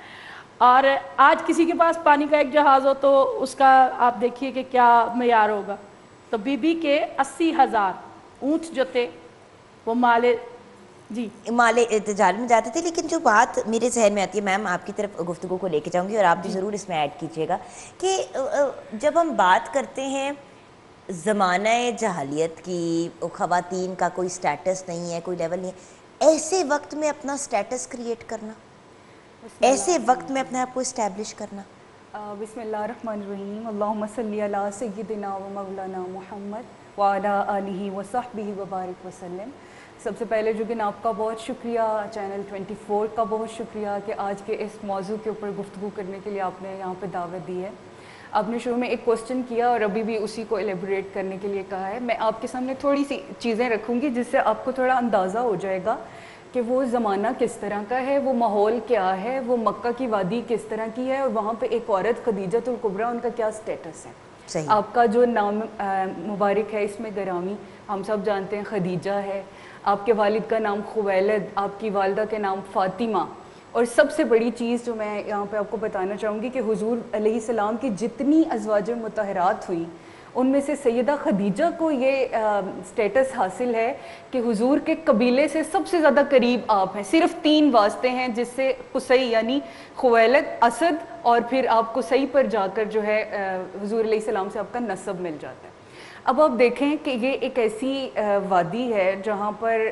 اور آج کسی کے پاس پانی کا ایک جہاز ہو تو اس کا آپ دیکھیے کہ کیا معیار ہوگا. تو بی بی کے 80,000 اونٹ جو تھے وہ مال تجارت میں جاتے تھے. لیکن جو بات میرے ذہن میں آتی ہے, میم آپ کی طرف گفتگو کو لے کے جاؤں گی اور آپ بھی ضرور اس میں ایڈ کیجیے گا, کہ جب ہم بات کرتے ہیں زمانہ جاہلیت کی, خواتین کا کوئی سٹیٹس نہیں ہے, کوئی لیول نہیں ہے, ایسے وقت میں اپنا سٹیٹس کریٹ کرنا, ایسے وقت میں اپنے آپ کو اسٹیبلش کرنا. بسم اللہ الرحمن الرحیم. اللہم صلی علی سیدنا و مولانا محمد وعلی آلہ وصحبہ وبارک وسلم. سب سے پہلے جو کہ آپ کا بہت شکریہ, چینل 24 کا بہت شکریہ کہ آج کے اس موضوع کے اوپر گفتگو کرنے کے لیے آپ نے یہاں پہ دعوت دی ہے. آپ نے شروع میں ایک کوسچن کیا اور ابھی بھی اسی کو ایلیبریٹ کرنے کے لیے کہا ہے. میں آپ کے سامنے تھوڑی سی چیزیں رکھوں گی جس سے آپ کو تھوڑا اندازہ ہو جائے گا کہ وہ زمانہ کس طرح کا ہے, وہ ماحول کیا ہے, وہ مکہ کی وادی کس طرح کی ہے, اور وہاں پہ ایک عورت خدیجہ الکبریٰ ان کا کیا سٹیٹس ہے. صحیح. آپ کا جو نام مبارک ہے اس میں گرامی ہم سب جانتے ہیں خدیجہ ہے, آپ کے والد کا نام خویلد, آپ کی والدہ کے نام فاطمہ. اور سب سے بڑی چیز جو میں یہاں پہ آپ کو بتانا چاہوں گی کہ حضور علیہ السلام کی جتنی ازواج مطہرات ہوئی ان میں سے سیدہ خدیجہ کو یہ سٹیٹس حاصل ہے کہ حضور کے قبیلے سے سب سے زیادہ قریب آپ ہیں. صرف 3 واسطے ہیں جس سے قصی یعنی خویلد, اسد اور پھر آپ قصی پر جا کر جو ہے حضور علیہ السلام سے آپ کا نسب مل جاتا ہے. اب آپ دیکھیں کہ یہ ایک ایسی وادی ہے جہاں پر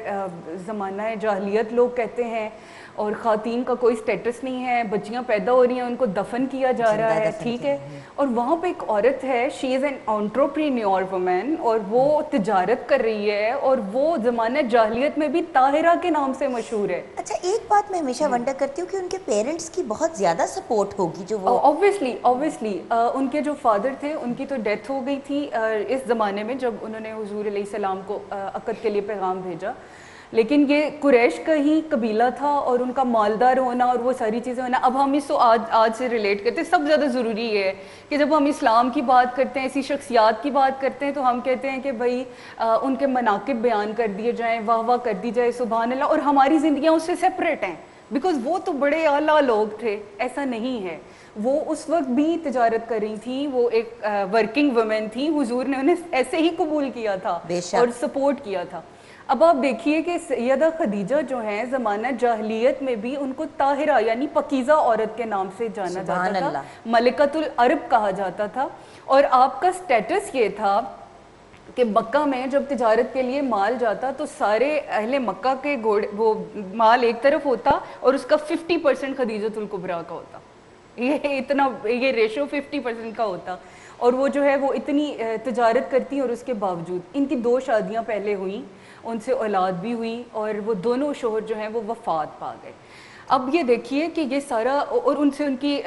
زمانہ جاہلیت لوگ کہتے ہیں اور خواتین کا کوئی سٹیٹس نہیں ہے, بچیاں پیدا ہو رہی ہیں ان کو دفن کیا جا رہا ہے, ٹھیک ہے. اور وہاں پہ ایک عورت ہے, شی از این انٹرپرینیور وومن, اور وہ تجارت کر رہی ہے اور وہ زمانہ جاہلیت میں بھی طاہرہ کے نام سے مشہور ہے. اچھا, ایک بات میں ہمیشہ ونڈر کرتی ہوں کہ ان کے پیرنٹس کی بہت زیادہ سپورٹ ہوگی جو وہ اوبویسلی ان کے جو فادر تھے ان کی تو ڈیتھ ہو گئی تھی اس زمانے میں جب انہوں نے حضور علیہ السلام کو عقد کے لیے پیغام بھیجا. لیکن یہ قریش کا ہی قبیلہ تھا اور ان کا مالدار ہونا اور وہ ساری چیزیں ہونا. اب ہم اس کو آج سے ریلیٹ کرتے ہیں. سب زیادہ ضروری ہے کہ جب ہم اسلام کی بات کرتے ہیں, ایسی شخصیات کی بات کرتے ہیں, تو ہم کہتے ہیں کہ بھائی ان کے مناقب بیان کر دیے جائیں, واہ واہ کر دی جائے, سبحان اللہ, اور ہماری زندگیاں اس سے سپریٹ ہیں بیکاز وہ تو بڑے اعلیٰ لوگ تھے. ایسا نہیں ہے, وہ اس وقت بھی تجارت کر رہی تھیں, وہ ایک ورکنگ وومن تھیں. حضور نے انہیں ایسے ہی قبول کیا تھا اور سپورٹ کیا تھا. اب آپ دیکھیے کہ سیدہ خدیجہ جو ہیں زمانہ جاہلیت میں بھی ان کو طاہرہ یعنی پاکیزہ عورت کے نام سے جانا جاتا تھا, ملکۃ العرب کہا جاتا تھا. اور آپ کا سٹیٹس یہ تھا کہ مکہ میں جب تجارت کے لیے مال جاتا تو سارے اہل مکہ کے وہ مال ایک طرف ہوتا اور اس کا 50% خدیجہ الکبریٰ کا ہوتا. یہ ریشو 50% کا ہوتا. اور وہ جو ہے وہ اتنی تجارت کرتی اور اس کے باوجود ان کی 2 شادیاں پہلے ہوئیں, ان سے اولاد بھی ہوئی اور وہ دونوں شوہر جو ہیں وہ وفات پا گئے. اب یہ دیکھیے کہ یہ سارا, اور ان سے ان کی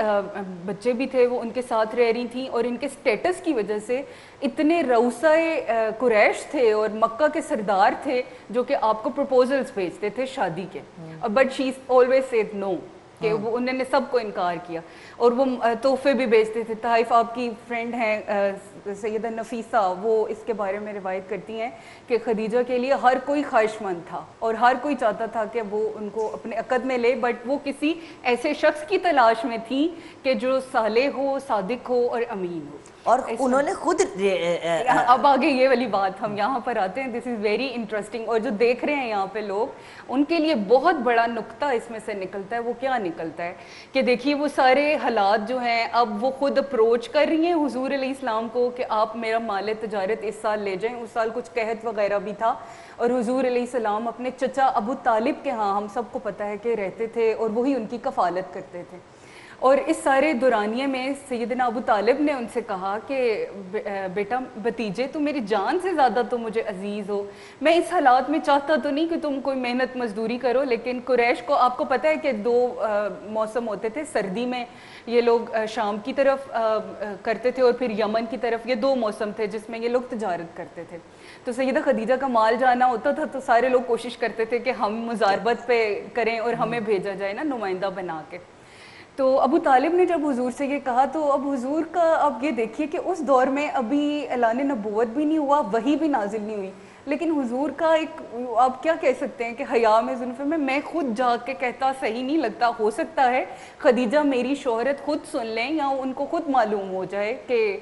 بچے بھی تھے, وہ ان کے ساتھ رہ رہی تھیں, اور ان کے سٹیٹس کی وجہ سے اتنے رؤسائے قریش تھے اور مکہ کے سردار تھے جو کہ آپ کو پروپوزلز بھیجتے تھے شادی کے, but she always said no, کہ وہ انہوں نے سب کو انکار کیا. اور وہ تحفے بھی بیچتے تھے. طائف آپ کی فرینڈ ہیں سیدہ نفیسہ وہ اس کے بارے میں روایت کرتی ہیں کہ خدیجہ کے لیے ہر کوئی خواہش مند تھا اور ہر کوئی چاہتا تھا کہ وہ ان کو اپنے عقد میں لے، بٹ وہ کسی ایسے شخص کی تلاش میں تھی کہ جو صالح ہو، صادق ہو اور امین ہو. اور انہوں نے خود اب آگے یہ والی بات ہم یہاں پر آتے ہیں. دس از ویری انٹرسٹنگ. اور جو دیکھ رہے ہیں یہاں پہ لوگ، ان کے لیے بہت بڑا نقطہ اس میں سے نکلتا ہے. وہ کیا نکلتا ہے کہ دیکھیے وہ سارے حالات جو ہیں اب وہ خود اپروچ کر رہی ہیں حضور علیہ السلام کو کہ آپ میرا مال تجارت اس سال لے جائیں. اس سال کچھ قحط وغیرہ بھی تھا اور حضور علیہ السلام اپنے چچا ابو طالب کے ہاں، ہم سب کو پتہ ہے کہ رہتے تھے اور وہی ان کی کفالت کرتے تھے. اور اس سارے دورانیے میں سیدنا ابو طالب نے ان سے کہا کہ بیٹا بھتیجے تم میری جان سے زیادہ تو مجھے عزیز ہو. میں اس حالات میں چاہتا تو نہیں کہ تم کوئی محنت مزدوری کرو، لیکن قریش کو آپ کو پتہ ہے کہ 2 موسم ہوتے تھے. سردی میں یہ لوگ شام کی طرف کرتے تھے اور پھر یمن کی طرف. یہ 2 موسم تھے جس میں یہ لوگ تجارت کرتے تھے. تو سیدہ خدیجہ کا مال جانا ہوتا تھا تو سارے لوگ کوشش کرتے تھے کہ ہم مزاربت پہ کریں اور ہمیں بھیجا جائے نا نمائندہ بنا کے. تو ابو طالب نے جب حضور سے یہ کہا تو اب حضور کا اب یہ دیکھیے کہ اس دور میں ابھی اعلان نبوت بھی نہیں ہوا، وحی بھی نازل نہیں ہوئی، لیکن حضور کا ایک آپ کیا کہہ سکتے ہیں کہ حیا میں زلف میں خود جا کے کہتا صحیح نہیں لگتا. ہو سکتا ہے خدیجہ میری شہرت خود سن لیں یا ان کو خود معلوم ہو جائے کہ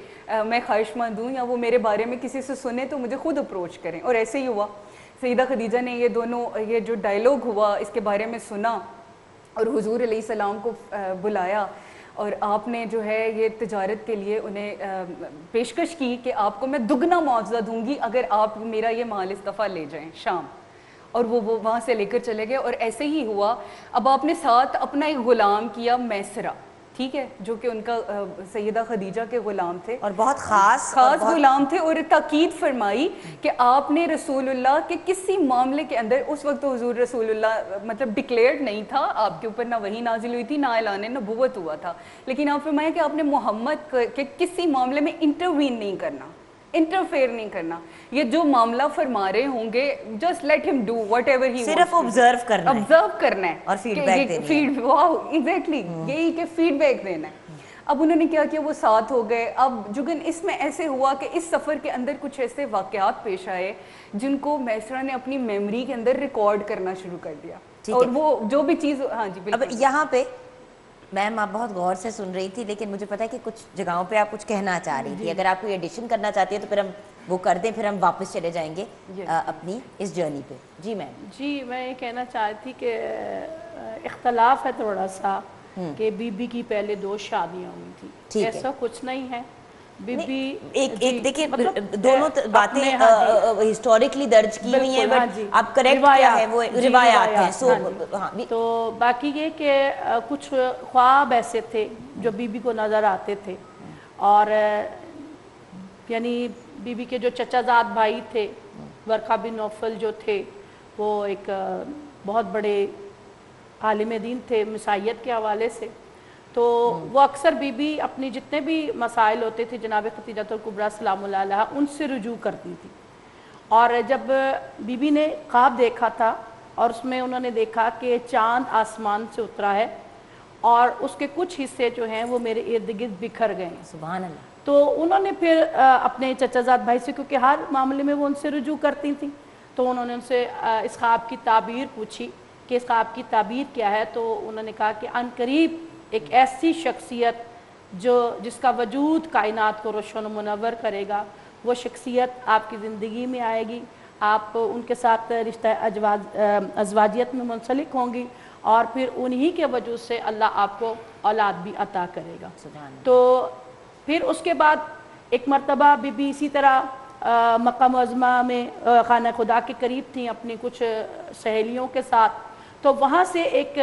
میں خواہش مند ہوں یا وہ میرے بارے میں کسی سے سنیں تو مجھے خود اپروچ کریں. اور ایسے ہی ہوا. سیدہ خدیجہ نے یہ جو ڈائلاگ ہوا اس کے بارے میں سنا اور حضور علیہ السلام کو بلایا اور آپ نے جو ہے یہ تجارت کے لیے انہیں پیشکش کی کہ آپ کو میں دگنا معاوضہ دوں گی اگر آپ میرا یہ مال اس دفعہ لے جائیں شام. اور وہ وہاں سے لے کر چلے گئے. اور ایسے ہی ہوا. اب آپ نے ساتھ اپنا ایک غلام کیا میسرہ، ٹھیک ہے، جو کہ ان کا سیدہ خدیجہ کے غلام تھے اور بہت خاص غلام تھے. اور تاکید فرمائی کہ آپ نے رسول اللہ کے کسی معاملے کے اندر، اس وقت تو حضور رسول اللہ مطلب ڈکلیئرڈ نہیں تھا، آپ کے اوپر نہ وحی نازل ہوئی تھی نہ اعلان نبوت ہوا تھا، لیکن آپ فرمایا کہ آپ نے محمد کے کسی معاملے میں انٹروین نہیں کرنا، انٹرفیئر نہیں کرنا. یہ جو معاملہ فرما رہے ہوں گے جسٹ لیٹ ہم ڈو وٹ ایور ہی، صرف آبزرو کرنا ہے اور فیڈ بیک دینی ہے. واو ایگزیکٹلی یہی کہ فیڈ بیک دینا ہے. اب انہوں نے کیا کیا، وہ ساتھ ہو گئے. اب جگن اس میں ایسے ہوا کہ اس سفر کے اندر کچھ ایسے واقعات پیش آئے جن کو میسرہ نے اپنی میموری کے اندر ریکارڈ کرنا شروع کر دیا. اور وہ جو بھی چیز، ہاں جی بالکل. اب یہاں پہ میم آپ بہت غور سے سن رہی تھی، لیکن مجھے پتا ہے کہ کچھ جگہوں پہ آپ کچھ کہنا چاہ رہی تھی. اگر آپ کوئی ایڈیشن کرنا چاہتی ہے تو پھر ہم وہ کر دیں، پھر ہم واپس چلے جائیں گے اپنی اس جرنی پہ. جی میم. جی میں یہ کہنا چاہتی تھی کہ اختلاف ہے تھوڑا سا کہ بی بی کی پہلے 2 شادیاں ہوئی تھی. ایسا کچھ نہیں ہے. بی بی ایک دیکھیں دونوں باتیں ہسٹوریکلی درج کی ہوئی ہیں، بٹ اب کریکٹ کیا ہے وہ روایات ہیں. تو باقی یہ کہ کچھ خواب ایسے تھے جو بی بی کو نظر آتے تھے، اور یعنی بی بی کے جو چچا زاد بھائی تھے ورقہ بن نوفل جو تھے، وہ ایک بہت بڑے عالم دین تھے مسیحیت کے حوالے سے. تو وہ اکثر بی بی اپنی جتنے بھی مسائل ہوتے تھے جناب خدیجہ الکبریٰ سلام اللہ علیہا ان سے رجوع کرتی تھی. اور جب بی بی نے خواب دیکھا تھا اور اس میں انہوں نے دیکھا کہ چاند آسمان سے اترا ہے اور اس کے کچھ حصے جو ہیں وہ میرے ارد گرد بکھر گئے ہیں. سبحان اللہ. تو انہوں نے پھر اپنے چچا زاد بھائی سے، کیونکہ ہر معاملے میں وہ ان سے رجوع کرتی تھیں، تو انہوں نے ان سے اس خواب کی تعبیر پوچھی کہ اس خواب کی تعبیر کیا ہے. تو انہوں نے کہا کہ عن قریب ایک ایسی شخصیت جس کا وجود کائنات کو روشن و منور کرے گا، وہ شخصیت آپ کی زندگی میں آئے گی، آپ ان کے ساتھ رشتہ ازواجیت میں منسلک ہوں گی، اور پھر انہی کے وجود سے اللہ آپ کو اولاد بھی عطا کرے گا. تو پھر اس کے بعد ایک مرتبہ بی بی اسی طرح مکہ معظمہ میں خانہ خدا کے قریب تھیں اپنی کچھ سہیلیوں کے ساتھ. تو وہاں سے ایک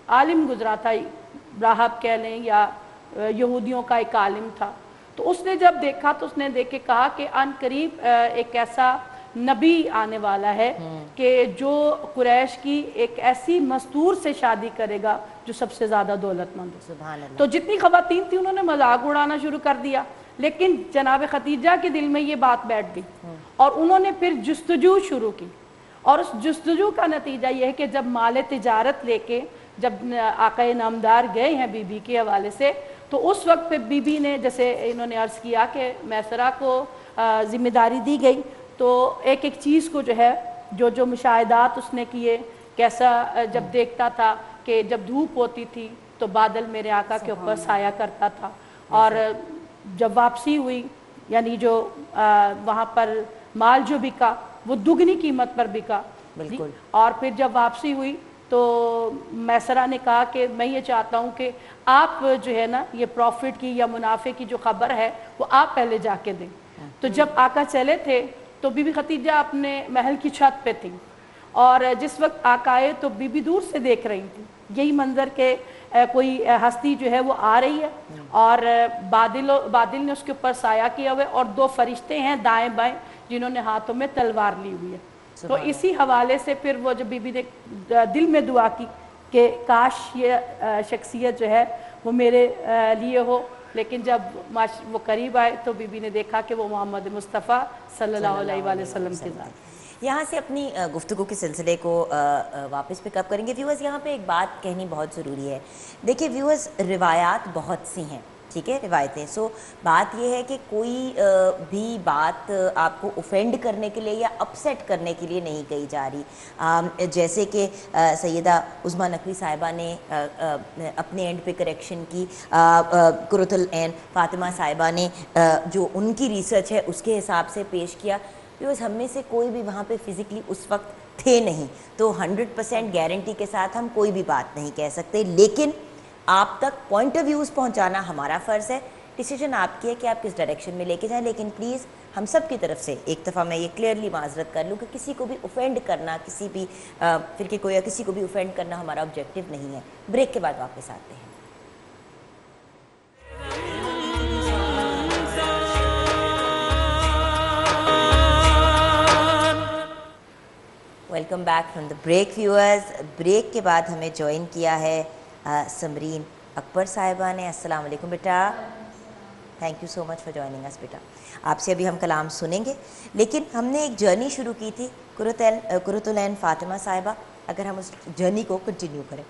عالم گزرا تھا، راہب کہہ لیں یا یہودیوں کا ایک عالم تھا. تو اس نے جب دیکھا تو اس نے دیکھ کے کہا کہ عن قریب ایک ایسا نبی آنے والا ہے کہ جو قریش کی ایک ایسی مستور سے شادی کرے گا جو سب سے زیادہ دولت مند ہے. سبحان اللہ. تو جتنی خواتین تھیں انہوں نے مذاق اڑانا شروع کر دیا، لیکن جناب خدیجہ کے دل میں یہ بات بیٹھ گئی اور انہوں نے پھر جستجو شروع کی. اور اس جستجو کا نتیجہ یہ ہے کہ جب مال تجارت لے کے جب آقا نامدار گئے ہیں بی بی کے حوالے سے، تو اس وقت پہ بی بی نے جیسے انہوں نے عرض کیا کہ میسرہ کو ذمہ داری دی گئی، تو ایک ایک چیز کو جو ہے جو مشاہدات اس نے کیے، کیسا جب دیکھتا تھا کہ جب دھوپ ہوتی تھی تو بادل میرے آقا کے اوپر سایہ کرتا تھا، اور جب واپسی ہوئی یعنی جو وہاں پر مال جو بکا وہ دگنی قیمت پر بکا، بالکل، اور پھر جب واپسی ہوئی تو میسرہ نے کہا کہ میں یہ چاہتا ہوں کہ آپ جو ہے نا یہ پروفٹ کی یا منافع کی جو خبر ہے وہ آپ پہلے جا کے دیں۔ تو جب آقا چلے تھے تو بی بی خدیجہ اپنے محل کی چھت پہ تھی، اور جس وقت آقا آئے تو بی بی دور سے دیکھ رہی تھی یہی منظر کہ کوئی ہستی جو ہے وہ آ رہی ہے، اور بادل نے اس کے اوپر سایہ کیا ہوئے، اور دو فرشتے ہیں دائیں بائیں جنہوں نے ہاتھوں میں تلوار لی ہوئی ہے۔ تو اسی حوالے سے پھر وہ جب بی بی نے دل میں دعا کی کہ کاش یہ شخصیت جو ہے وہ میرے لیے ہو، لیکن جب وہ قریب آئے تو بی بی نے دیکھا کہ وہ محمد مصطفیٰ صلی اللہ علیہ وآلہ وسلم کے ذات۔ یہاں سے اپنی گفتگو کے سلسلے کو واپس پک اپ کریں گے۔ ویورز یہاں پہ ایک بات کہنی بہت ضروری ہے، دیکھیں ویورز روایات بہت سی ہیں، ٹھیک ہے، روایتیں، سو بات یہ ہے کہ کوئی بھی بات آپ کو اوفینڈ کرنے کے لیے یا اپسیٹ کرنے کے لیے نہیں کہی جا رہی، جیسے کہ سیدہ عظمیٰ نقوی صاحبہ نے اپنے اینڈ پہ کریکشن کی، قرۃ العین فاطمہ صاحبہ نے جو ان کی ریسرچ ہے اس کے حساب سے پیش کیا۔ بیکاز ہم میں سے کوئی بھی وہاں پہ فزیکلی اس وقت تھے نہیں، تو 100% گارنٹی کے ساتھ ہم کوئی بھی بات نہیں کہہ سکتے، لیکن آپ تک پوائنٹ آف ویوز پہنچانا ہمارا فرض ہے۔ ڈیسیجن آپ کی ہے کہ آپ کس ڈائریکشن میں لے کے جائیں، لیکن پلیز ہم سب کی طرف سے ایک دفعہ میں یہ کلیئرلی معذرت کر لوں کہ کسی کو بھی اوفینڈ کرنا، کسی بھی فرقے کو یا کسی کو بھی اوفینڈ کرنا ہمارا آبجیکٹیو نہیں ہے۔ بریک کے بعد واپس آتے ہیں۔ Welcome back from the break viewers. Break کے بعد ہمیں جوائن کیا ہے سمرین اکبر صاحبہ نے۔ السلام علیکم بیٹا، thank you so much for joining اس بیٹا۔ آپ سے ابھی ہم کلام سنیں گے، لیکن ہم نے ایک جرنی شروع کی تھی قرۃ العین فاطمہ صاحبہ، اگر ہم اس جرنی کو کنٹینیو کریں۔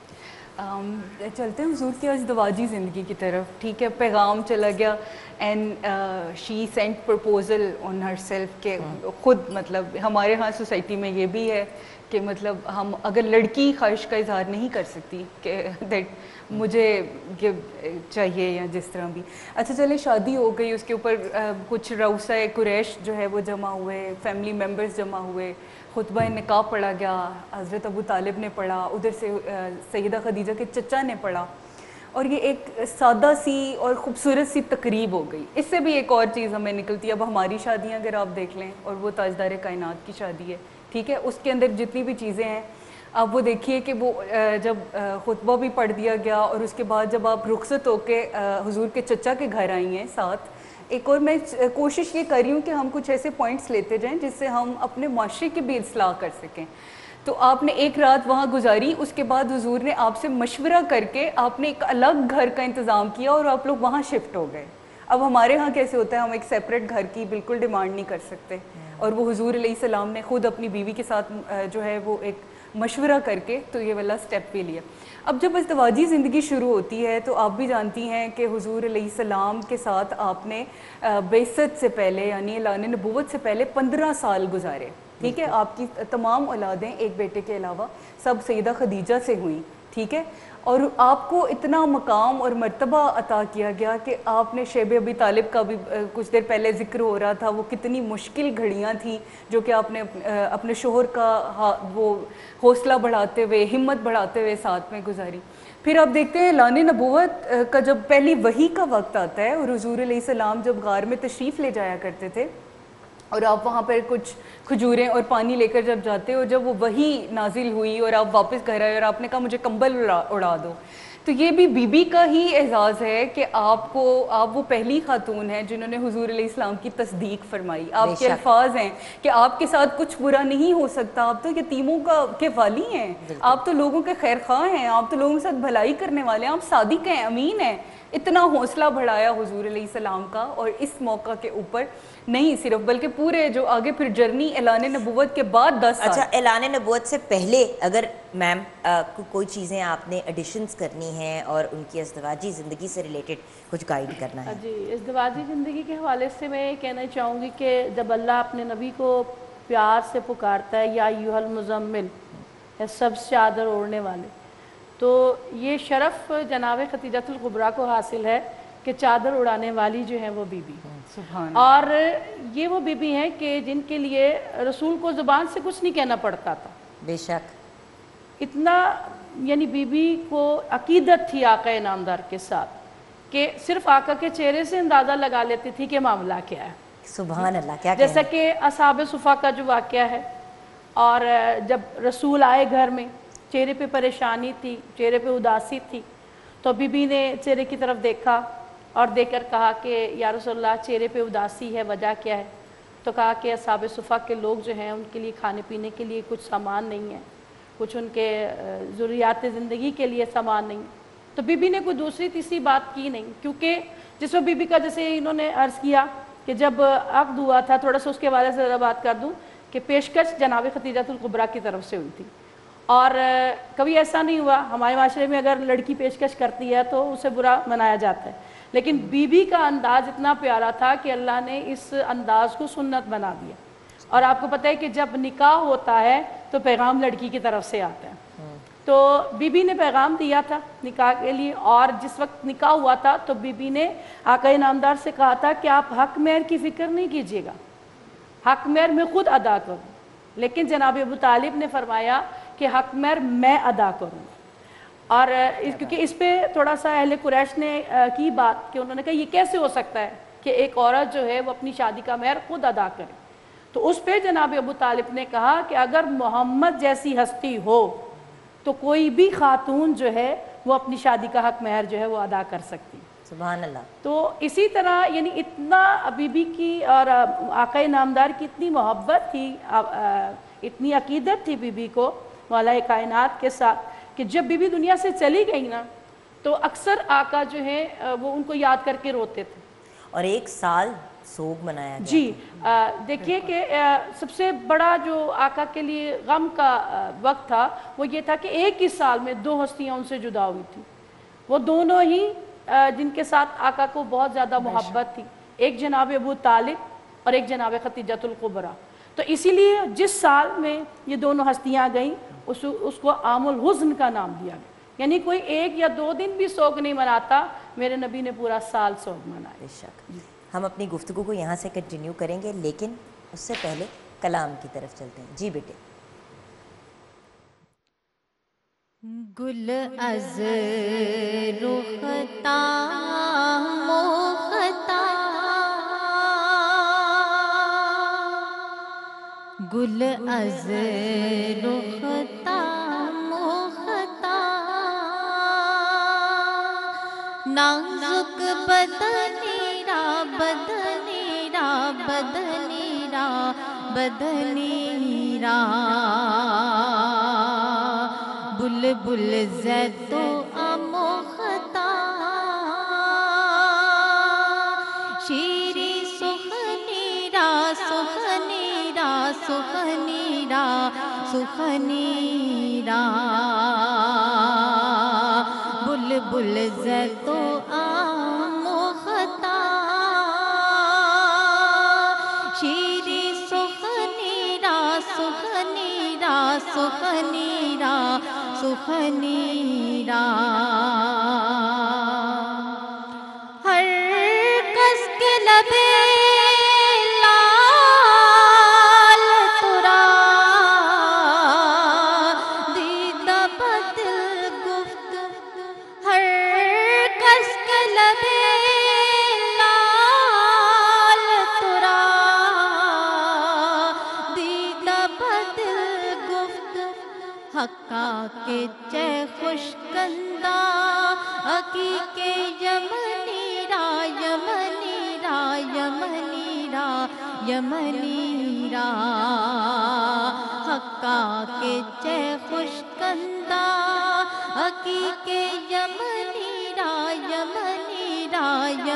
چلتے ہیں حضور کی ازدواجی زندگی کی طرف، ٹھیک ہے، پیغام چلا گیا and she sent proposal on her self, کہ خود مطلب ہمارے ہاں سوسائٹی میں یہ بھی ہے کہ مطلب ہم اگر لڑکی خواہش کا اظہار نہیں کر سکتی کہ دیٹ مجھے چاہیے یا جس طرح بھی، اچھا چلے شادی ہو گئی، اس کے اوپر کچھ رؤسائے قریش جو ہے وہ جمع ہوئے، فیملی ممبرز جمع ہوئے، خطبہ نکاح پڑھا گیا، حضرت ابو طالب نے پڑھا، ادھر سے سیدہ خدیجہ کے چچا نے پڑھا، اور یہ ایک سادہ سی اور خوبصورت سی تقریب ہو گئی۔ اس سے بھی ایک اور چیز ہمیں نکلتی ہے، اب ہماری شادیاں اگر آپ دیکھ لیں، اور وہ تاجدار کائنات کی شادی ہے، ٹھیک ہے، اس کے اندر جتنی بھی چیزیں ہیں آپ وہ دیکھیے کہ وہ جب خطبہ بھی پڑھ دیا گیا، اور اس کے بعد جب آپ رخصت ہو کے حضور کے چچا کے گھر آئی ہیں ساتھ، ایک اور میں کوشش یہ کر رہی ہوں کہ ہم کچھ ایسے پوائنٹس لیتے جائیں جس سے ہم اپنے معاشرے کی بھی اصلاح کر سکیں۔ تو آپ نے ایک رات وہاں گزاری، اس کے بعد حضور نے آپ سے مشورہ کر کے آپ نے ایک الگ گھر کا انتظام کیا اور آپ لوگ وہاں شفٹ ہو گئے۔ اب ہمارے ہاں کیسے ہوتا ہے، ہم ایک سیپریٹ گھر کی بالکل ڈیمانڈ نہیں کر سکتے، اور وہ حضور علیہ السلام نے خود اپنی بیوی کے ساتھ جو ہے وہ ایک مشورہ کر کے تو یہ والا سٹیپ بھی لیا۔ اب جب ازدواجی زندگی شروع ہوتی ہے تو آپ بھی جانتی ہیں کہ حضور علیہ السلام کے ساتھ آپ نے بعثت سے پہلے یعنی اعلان نبوت سے پہلے 15 سال گزارے، ٹھیک ہے، آپ کی تمام اولادیں ایک بیٹے کے علاوہ سب سیدہ خدیجہ سے ہوئیں، ٹھیک ہے، اور آپ کو اتنا مقام اور مرتبہ عطا کیا گیا کہ آپ نے شیب ابی طالب کا بھی کچھ دیر پہلے ذکر ہو رہا تھا، وہ کتنی مشکل گھڑیاں تھیں جو کہ آپ نے اپنے شوہر کا وہ حوصلہ بڑھاتے ہوئے، ہمت بڑھاتے ہوئے ساتھ میں گزاری۔ پھر آپ دیکھتے ہیں اعلان نبوت کا جب پہلی وحی کا وقت آتا ہے، اور حضور علیہ السلام جب غار میں تشریف لے جایا کرتے تھے، اور آپ وہاں پر کچھ کھجوریں اور پانی لے کر جب جاتے ہو، جب وہ وحی نازل ہوئی اور آپ واپس گھر آئے اور آپ نے کہا مجھے کمبل اڑا دو، تو یہ بھی بی بی کا ہی اعزاز ہے کہ آپ وہ پہلی خاتون ہیں جنہوں نے حضور علیہ السلام کی تصدیق فرمائی۔ آپ کے الفاظ ہیں کہ آپ کے ساتھ کچھ برا نہیں ہو سکتا، آپ تو یتیموں کے والی ہیں، آپ تو لوگوں کے خیر خواہ ہیں، آپ تو لوگوں کے ساتھ بھلائی کرنے والے ہیں، آپ صادق ہیں، امین ہیں، اتنا حوصلہ بڑھایا حضور علیہ السلام کا، اور اس موقع کے اوپر نہیں صرف بلکہ پورے جو آگے پھر جرنی اعلان نبوت کے بعد 10 سال. اچھا، اعلان نبوت سے پہلے اگر میم کوئی چیزیں آپ نے ایڈیشنز کرنی ہیں اور ان کی ازدواجی زندگی سے ریلیٹڈ کچھ گائیڈ کرنا ہے؟ جی، ازدواجی زندگی کے حوالے سے میں یہ کہنا چاہوں گی کہ جب اللہ اپنے نبی کو پیار سے پکارتا ہے یا ایھا المزمل، ہے سب چادر اوڑھنے والے، تو یہ شرف جناب خدیجۃ الکبریٰ کو حاصل ہے کہ چادر اڑانے والی جو ہیں وہ بی بی. سبحان. اور یہ وہ بی بی ہیں کہ جن کے لیے رسول کو زبان سے کچھ نہیں کہنا پڑتا تھا. بے شک. اتنا یعنی بی بی کو عقیدت تھی آقا انعامدار کے ساتھ کہ صرف آقا کے چہرے سے اندازہ لگا لیتی تھی کہ معاملہ کیا ہے. سبحان اللہ. کیا جیسا کہ اصحاب صفا کا جو واقعہ ہے، اور جب رسول آئے گھر میں، چہرے پہ پریشانی تھی، چہرے پہ اداسی تھی، تو بی بی نے چہرے کی طرف دیکھا اور دیکھ کر کہا کہ یا رسول اللہ چہرے پہ اداسی ہے، وجہ کیا ہے؟ تو کہا کہ اصحاب صفا کے لوگ جو ہیں ان کے لیے کھانے پینے کے لیے کچھ سامان نہیں ہے، کچھ ان کے ضروریات زندگی کے لیے سامان نہیں. تو بی بی نے کوئی دوسری تیسری بات کی نہیں، کیونکہ جس وقت بی بی کا جیسے انہوں نے عرض کیا کہ جب عقد ہوا تھا، تھوڑا سا اس کے بارے سے ذرا بات کر دوں کہ پیشکش جناب خدیجۃ الکبریٰ کی طرف سے ہوئی تھی. اور کبھی ایسا نہیں ہوا، ہمارے معاشرے میں اگر لڑکی پیشکش کرتی ہے تو اسے برا منایا جاتا ہے، لیکن بی بی کا انداز اتنا پیارا تھا کہ اللہ نے اس انداز کو سنت بنا دیا. اور آپ کو پتہ ہے کہ جب نکاح ہوتا ہے تو پیغام لڑکی کی طرف سے آتا ہے. تو بی بی نے پیغام دیا تھا نکاح کے لیے، اور جس وقت نکاح ہوا تھا تو بی بی نے آقا انعامدار سے کہا تھا کہ آپ حق مہر کی فکر نہیں کیجیے گا، حق مہر میں خود ادا کروں. لیکن جناب ابو طالب نے فرمایا کہ حق مہر میں ادا کروں. اور کیونکہ اس پہ تھوڑا سا اہل قریش نے کی بات کہ انہوں نے کہا یہ کیسے ہو سکتا ہے کہ ایک عورت جو ہے وہ اپنی شادی کا مہر خود ادا کرے. تو اس پہ جناب ابو طالب نے کہا کہ اگر محمد جیسی ہستی ہو تو کوئی بھی خاتون جو ہے وہ اپنی شادی کا حق مہر جو ہے وہ ادا کر سکتی. سبحان اللہ. تو اسی طرح یعنی اتنا بی بی کی اور آقا انعامدار کی اتنی محبت تھی، اتنی عقیدت تھی بی بی کو مولا کائنات کے ساتھ کہ جب بی بی دنیا سے چلی گئی نا تو اکثر آقا جو ہیں وہ ان کو یاد کر کے روتے تھے. اور 1 سال سوگ منایا گیا. جی دیکھیے کہ سب سے بڑا جو آقا کے لیے غم کا وقت تھا وہ یہ تھا کہ ایک ہی سال میں 2 ہستیاں ان سے جدا ہوئی تھی. وہ دونوں ہی جن کے ساتھ آقا کو بہت زیادہ محبت تھی، ایک جناب ابو طالب اور ایک جناب خدیجۃ الکبریٰ. تو اسی لیے جس سال میں یہ دونوں ہستیاں گئیں اس کو عام الحزن کا نام دیا گیا. یعنی کوئی 1 یا 2 دن بھی سوگ نہیں مناتا، میرے نبی نے پورا سال سوگ منایا. بے شک. ہم اپنی گفتگو کو یہاں سے کنٹینیو کریں گے، لیکن اس سے پہلے کلام کی طرف چلتے ہیں. جی بیٹے. گل از رختا مختا، گل از رختا مختا، نازک بدنی را بدنی را بدنی را بدنی را، بلبل زید و اموختا، شیری سخنی را سخنی را سخنی را سخنی را، بلبل زید و اموختا، شیری سخنی را سخنی را سخنی را سخنی را، ہر کس کے لبے لال ترا، دیدہ بدل گفت، ہر کس کے لبے لال ترا، دیدہ بدل گفت، حقا کے چے خوشکندہ حقیق یمنی را یمنی را یمنی را یمنی را، حقا کے چے خوشکندہ حقیق یمنی را یمنی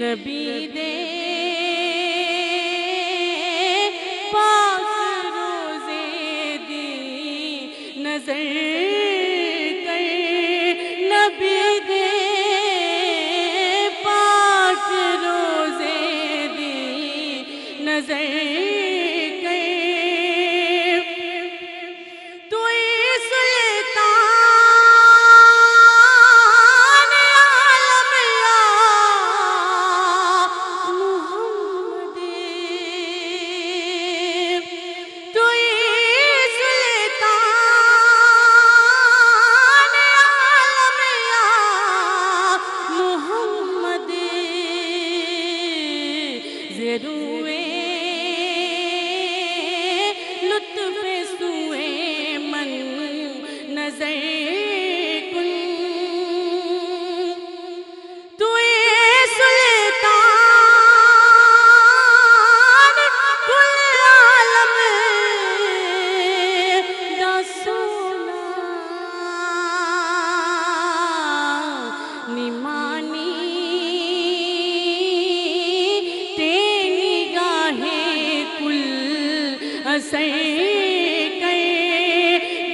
نبی دے پاک روزے دی نظر کر نبی دے پاک روزے دی نظر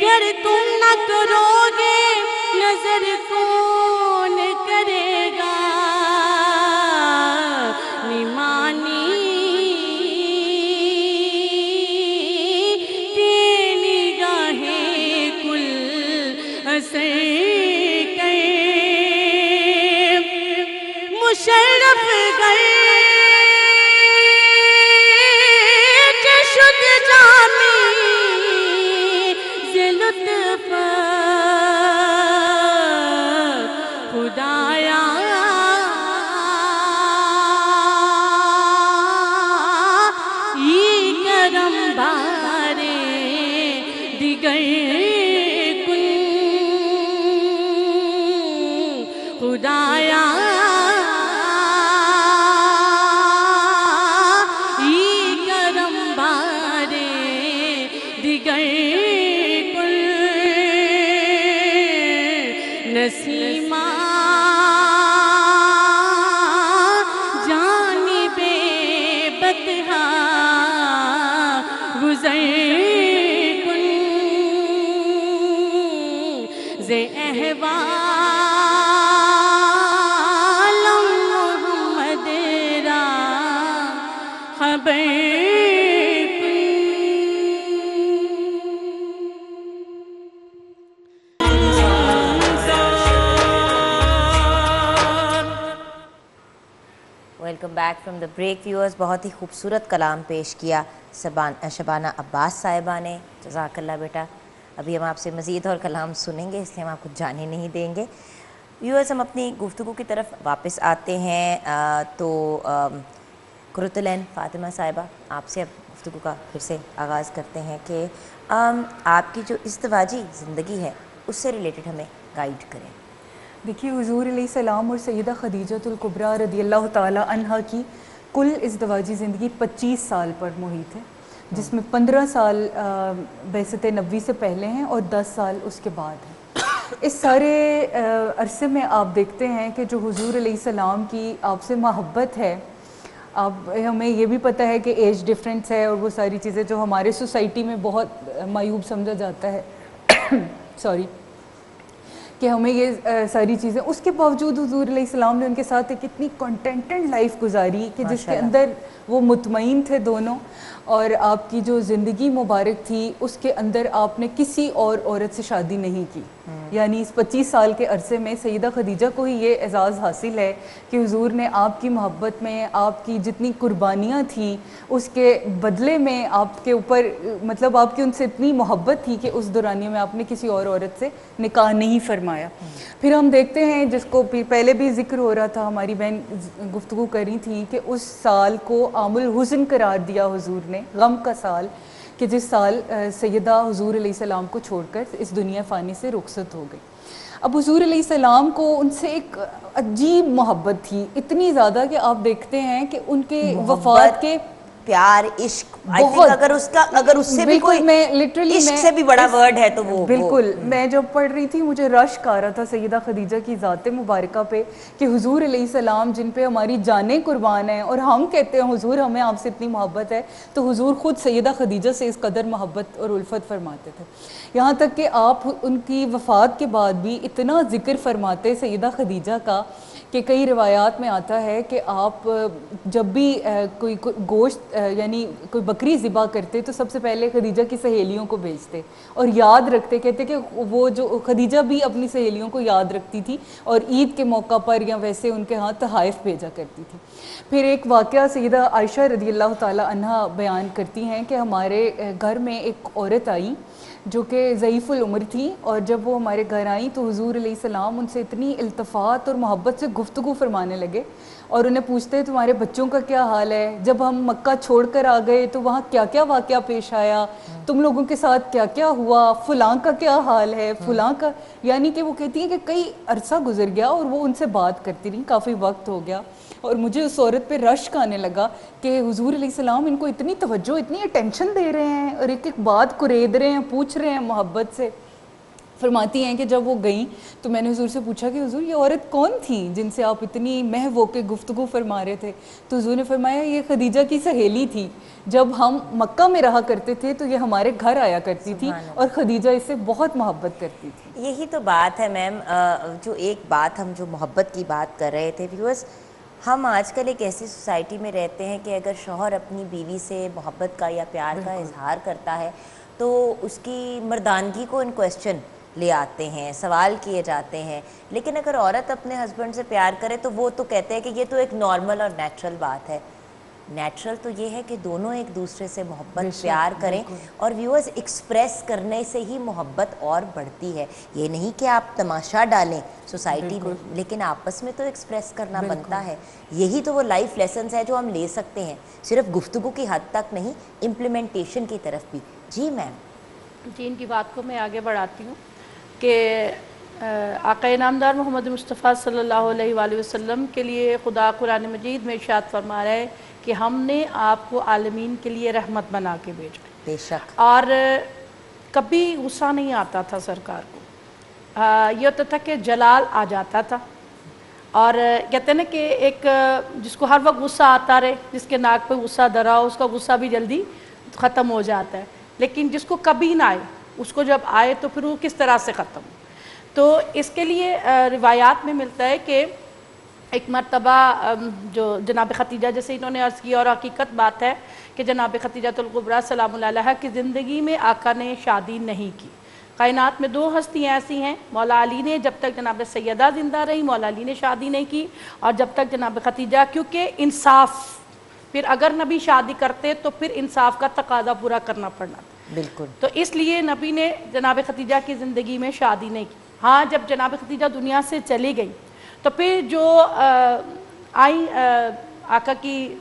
گر تم نہ کرو گے نظر کون کرے گا نمانی تے نگاہیں کل اثر کرے مشرف گئے خدایا یہ کرم بارے دیگر کن خدایا یہ کرم بارے دیگر نسیمہ جانب بطحا گزر کن زِ احوال محمد را خبر welcome back from the break viewers. بہت ہی خوبصورت کلام پیش کیا شبانہ عباس صاحبہ نے. جزاک اللہ بیٹا. ابھی ہم آپ سے مزید اور کلام سنیں گے، اس لیے ہم آپ کو جانے نہیں دیں گے. ویورز ہم اپنی گفتگو کی طرف واپس آتے ہیں. تو قرۃ العین فاطمہ صاحبہ آپ سے اب گفتگو کا پھر سے آغاز کرتے ہیں کہ آپ کی جو ازدواجی زندگی ہے اس سے ریلیٹڈ ہمیں گائیڈ کریں. دیکھیے حضور علیہ السلام اور سیدہ خدیجۃ الکبریٰ رضی اللہ تعالی عنہا کی کل ازدواجی زندگی 25 سال پر محیط ہے، جس میں 15 سال بعثت نبوی سے پہلے ہیں اور 10 سال اس کے بعد ہیں. اس سارے عرصے میں آپ دیکھتے ہیں کہ جو حضور علیہ السلام کی آپ سے محبت ہے، اب ہمیں یہ بھی پتہ ہے کہ ایج ڈفرینس ہے اور وہ ساری چیزیں جو ہمارے سوسائٹی میں بہت معیوب سمجھا جاتا ہے سوری کہ ہمیں یہ ساری چیزیں، اس کے باوجود حضور علیہ السلام نے ان کے ساتھ ایک اتنی کنٹینٹڈ لائف گزاری کہ جس کے اندر وہ مطمئن تھے دونوں، اور آپ کی جو زندگی مبارک تھی اس کے اندر آپ نے کسی اور عورت سے شادی نہیں کی. یعنی اس 25 سال کے عرصے میں سیدہ خدیجہ کو ہی یہ اعزاز حاصل ہے کہ حضور نے آپ کی محبت میں آپ کی جتنی قربانیاں تھیں اس کے بدلے میں آپ کے اوپر مطلب آپ کی ان سے اتنی محبت تھی کہ اس دورانیے میں آپ نے کسی اور عورت سے نکاح نہیں فرمایا. پھر ہم دیکھتے ہیں جس کو پہلے بھی ذکر ہو رہا تھا، ہماری بہن گفتگو کر رہی تھی کہ اس سال کو عام الحزن قرار دیا حضور نے، غم کا سال، کہ جس سال سیدہ حضور علیہ السلام کو چھوڑ کر اس دنیا فانی سے رخصت ہو گئی. اب حضور علیہ السلام کو ان سے ایک عجیب محبت تھی، اتنی زیادہ کہ آپ دیکھتے ہیں کہ ان کے وفات کے پیار عشق آئی تھنک اگر اس سے بھی کوئی عشق سے بھی بڑا ورڈ ہے تو وہ بالکل. میں جب پڑھ رہی تھی مجھے رشک آ رہا تھا سیدہ خدیجہ کی ذات مبارکہ پہ کہ حضور علیہ السلام جن پہ ہماری جانیں قربان ہیں اور ہم کہتے ہیں حضور ہمیں آپ سے اتنی محبت ہے, تو حضور خود سیدہ خدیجہ سے اس قدر محبت اور الفت فرماتے تھے. یہاں تک کہ آپ ان کی وفات کے بعد بھی اتنا ذکر فرماتے سیدہ خدیجہ کا کہ کئی روایات میں آتا ہے کہ آپ جب بھی کوئی گوشت یعنی کوئی بکری ذبح کرتے تو سب سے پہلے خدیجہ کی سہیلیوں کو بھیجتے اور یاد رکھتے, کہتے کہ وہ جو خدیجہ بھی اپنی سہیلیوں کو یاد رکھتی تھی اور عید کے موقع پر یا ویسے ان کے ہاں تحائف بھیجا کرتی تھی. پھر ایک واقعہ سیدہ عائشہ رضی اللہ تعالی عنہا بیان کرتی ہیں کہ ہمارے گھر میں ایک عورت آئی جو کہ ضعیف العمر تھی, اور جب وہ ہمارے گھر آئیں تو حضور علیہ السلام ان سے اتنی التفات اور محبت سے گفتگو فرمانے لگے اور انہیں پوچھتے تمہارے بچوں کا کیا حال ہے, جب ہم مکہ چھوڑ کر آ گئے تو وہاں کیا کیا واقعہ پیش آیا, تم لوگوں کے ساتھ کیا کیا ہوا, فلاں کا کیا حال ہے, فلاں کا, یعنی کہ وہ کہتی ہیں کہ کئی عرصہ گزر گیا اور وہ ان سے بات کرتی رہی, کافی وقت ہو گیا, اور مجھے اس عورت پہ رشک آنے لگا کہ حضور علیہ السلام ان کو اتنی توجہ اتنی اٹینشن دے رہے ہیں اور ایک ایک بات کرید رہے ہیں, پوچھ رہے ہیں محبت سے. فرماتی ہیں کہ جب وہ گئیں تو میں نے حضور سے پوچھا کہ حضور یہ عورت کون تھی جن سے آپ اتنی محو ہو کے گفتگو فرما رہے تھے, تو حضور نے فرمایا یہ خدیجہ کی سہیلی تھی, جب ہم مکہ میں رہا کرتے تھے تو یہ ہمارے گھر آیا کرتی تھی اور خدیجہ اس سے بہت محبت کرتی تھی. یہی تو بات ہے میم, جو ایک بات ہم جو محبت کی بات کر رہے تھے ویورز, ہم آج کل ایک ایسی سوسائٹی میں رہتے ہیں کہ اگر شوہر اپنی بیوی سے محبت کا یا پیار کا اظہار کرتا ہے تو اس کی مردانگی کو ان کویسچن لے آتے ہیں, سوال کیے جاتے ہیں. لیکن اگر عورت اپنے ہسبینڈ سے پیار کرے تو وہ تو کہتے ہیں کہ یہ تو ایک نارمل اور نیچرل بات ہے. نیچرل تو یہ ہے کہ دونوں ایک دوسرے سے محبت پیار کریں, اور ویورز ایکسپریس کرنے سے ہی محبت اور بڑھتی ہے. یہ نہیں کہ آپ تماشا ڈالیں سوسائٹی میں, لیکن آپس میں تو ایکسپریس کرنا بنتا ہے. یہی تو وہ لائف لیسنز ہے جو ہم لے سکتے ہیں, صرف گفتگو کی حد تک نہیں, امپلیمنٹیشن کی طرف بھی. جی میم. جی, ان کی بات کو میں آگے بڑھاتی ہوں کہ آقا نامدار محمد مصطفیٰ صلی اللہ علیہ وآلہ وسلم کے لیے خدا قرآن مجید میں ارشاد فرما رہا ہے کہ ہم نے آپ کو عالمین کے لیے رحمت بنا کے بھیجا. بے شک. اور کبھی غصہ نہیں آتا تھا سرکار کو, یہ ہوتا تھا کہ جلال آ جاتا تھا, اور کہتے ہیں نا کہ ایک جس کو ہر وقت غصہ آتا رہے, جس کے ناک پہ غصہ دھرا ہو اس کا غصہ بھی جلدی ختم ہو جاتا ہے, لیکن جس کو کبھی نہ آئے اس کو جب آئے تو پھر وہ کس طرح سے ختم ہو. تو اس کے لیے روایات میں ملتا ہے کہ ایک مرتبہ جو جناب خدیجہ, جیسے انہوں نے عرض کیا اور حقیقت بات ہے کہ جناب خدیجہ الکبریٰ سلام اللہ علیہا کی زندگی میں آقا نے شادی نہیں کی. کائنات میں دو ہستیاں ایسی ہیں, مولا علی نے جب تک جناب سیدہ زندہ رہی مولا علی نے شادی نہیں کی, اور جب تک جناب خدیجہ, کیونکہ انصاف, پھر اگر نبی شادی کرتے تو پھر انصاف کا تقاضا پورا کرنا پڑنا تھا. بالکل. تو اس لیے نبی نے جناب خدیجہ کی زندگی میں شادی نہیں کی. ہاں, جب جناب خدیجہ دنیا سے چلی گئی تو پھر جو آئیں آقا کی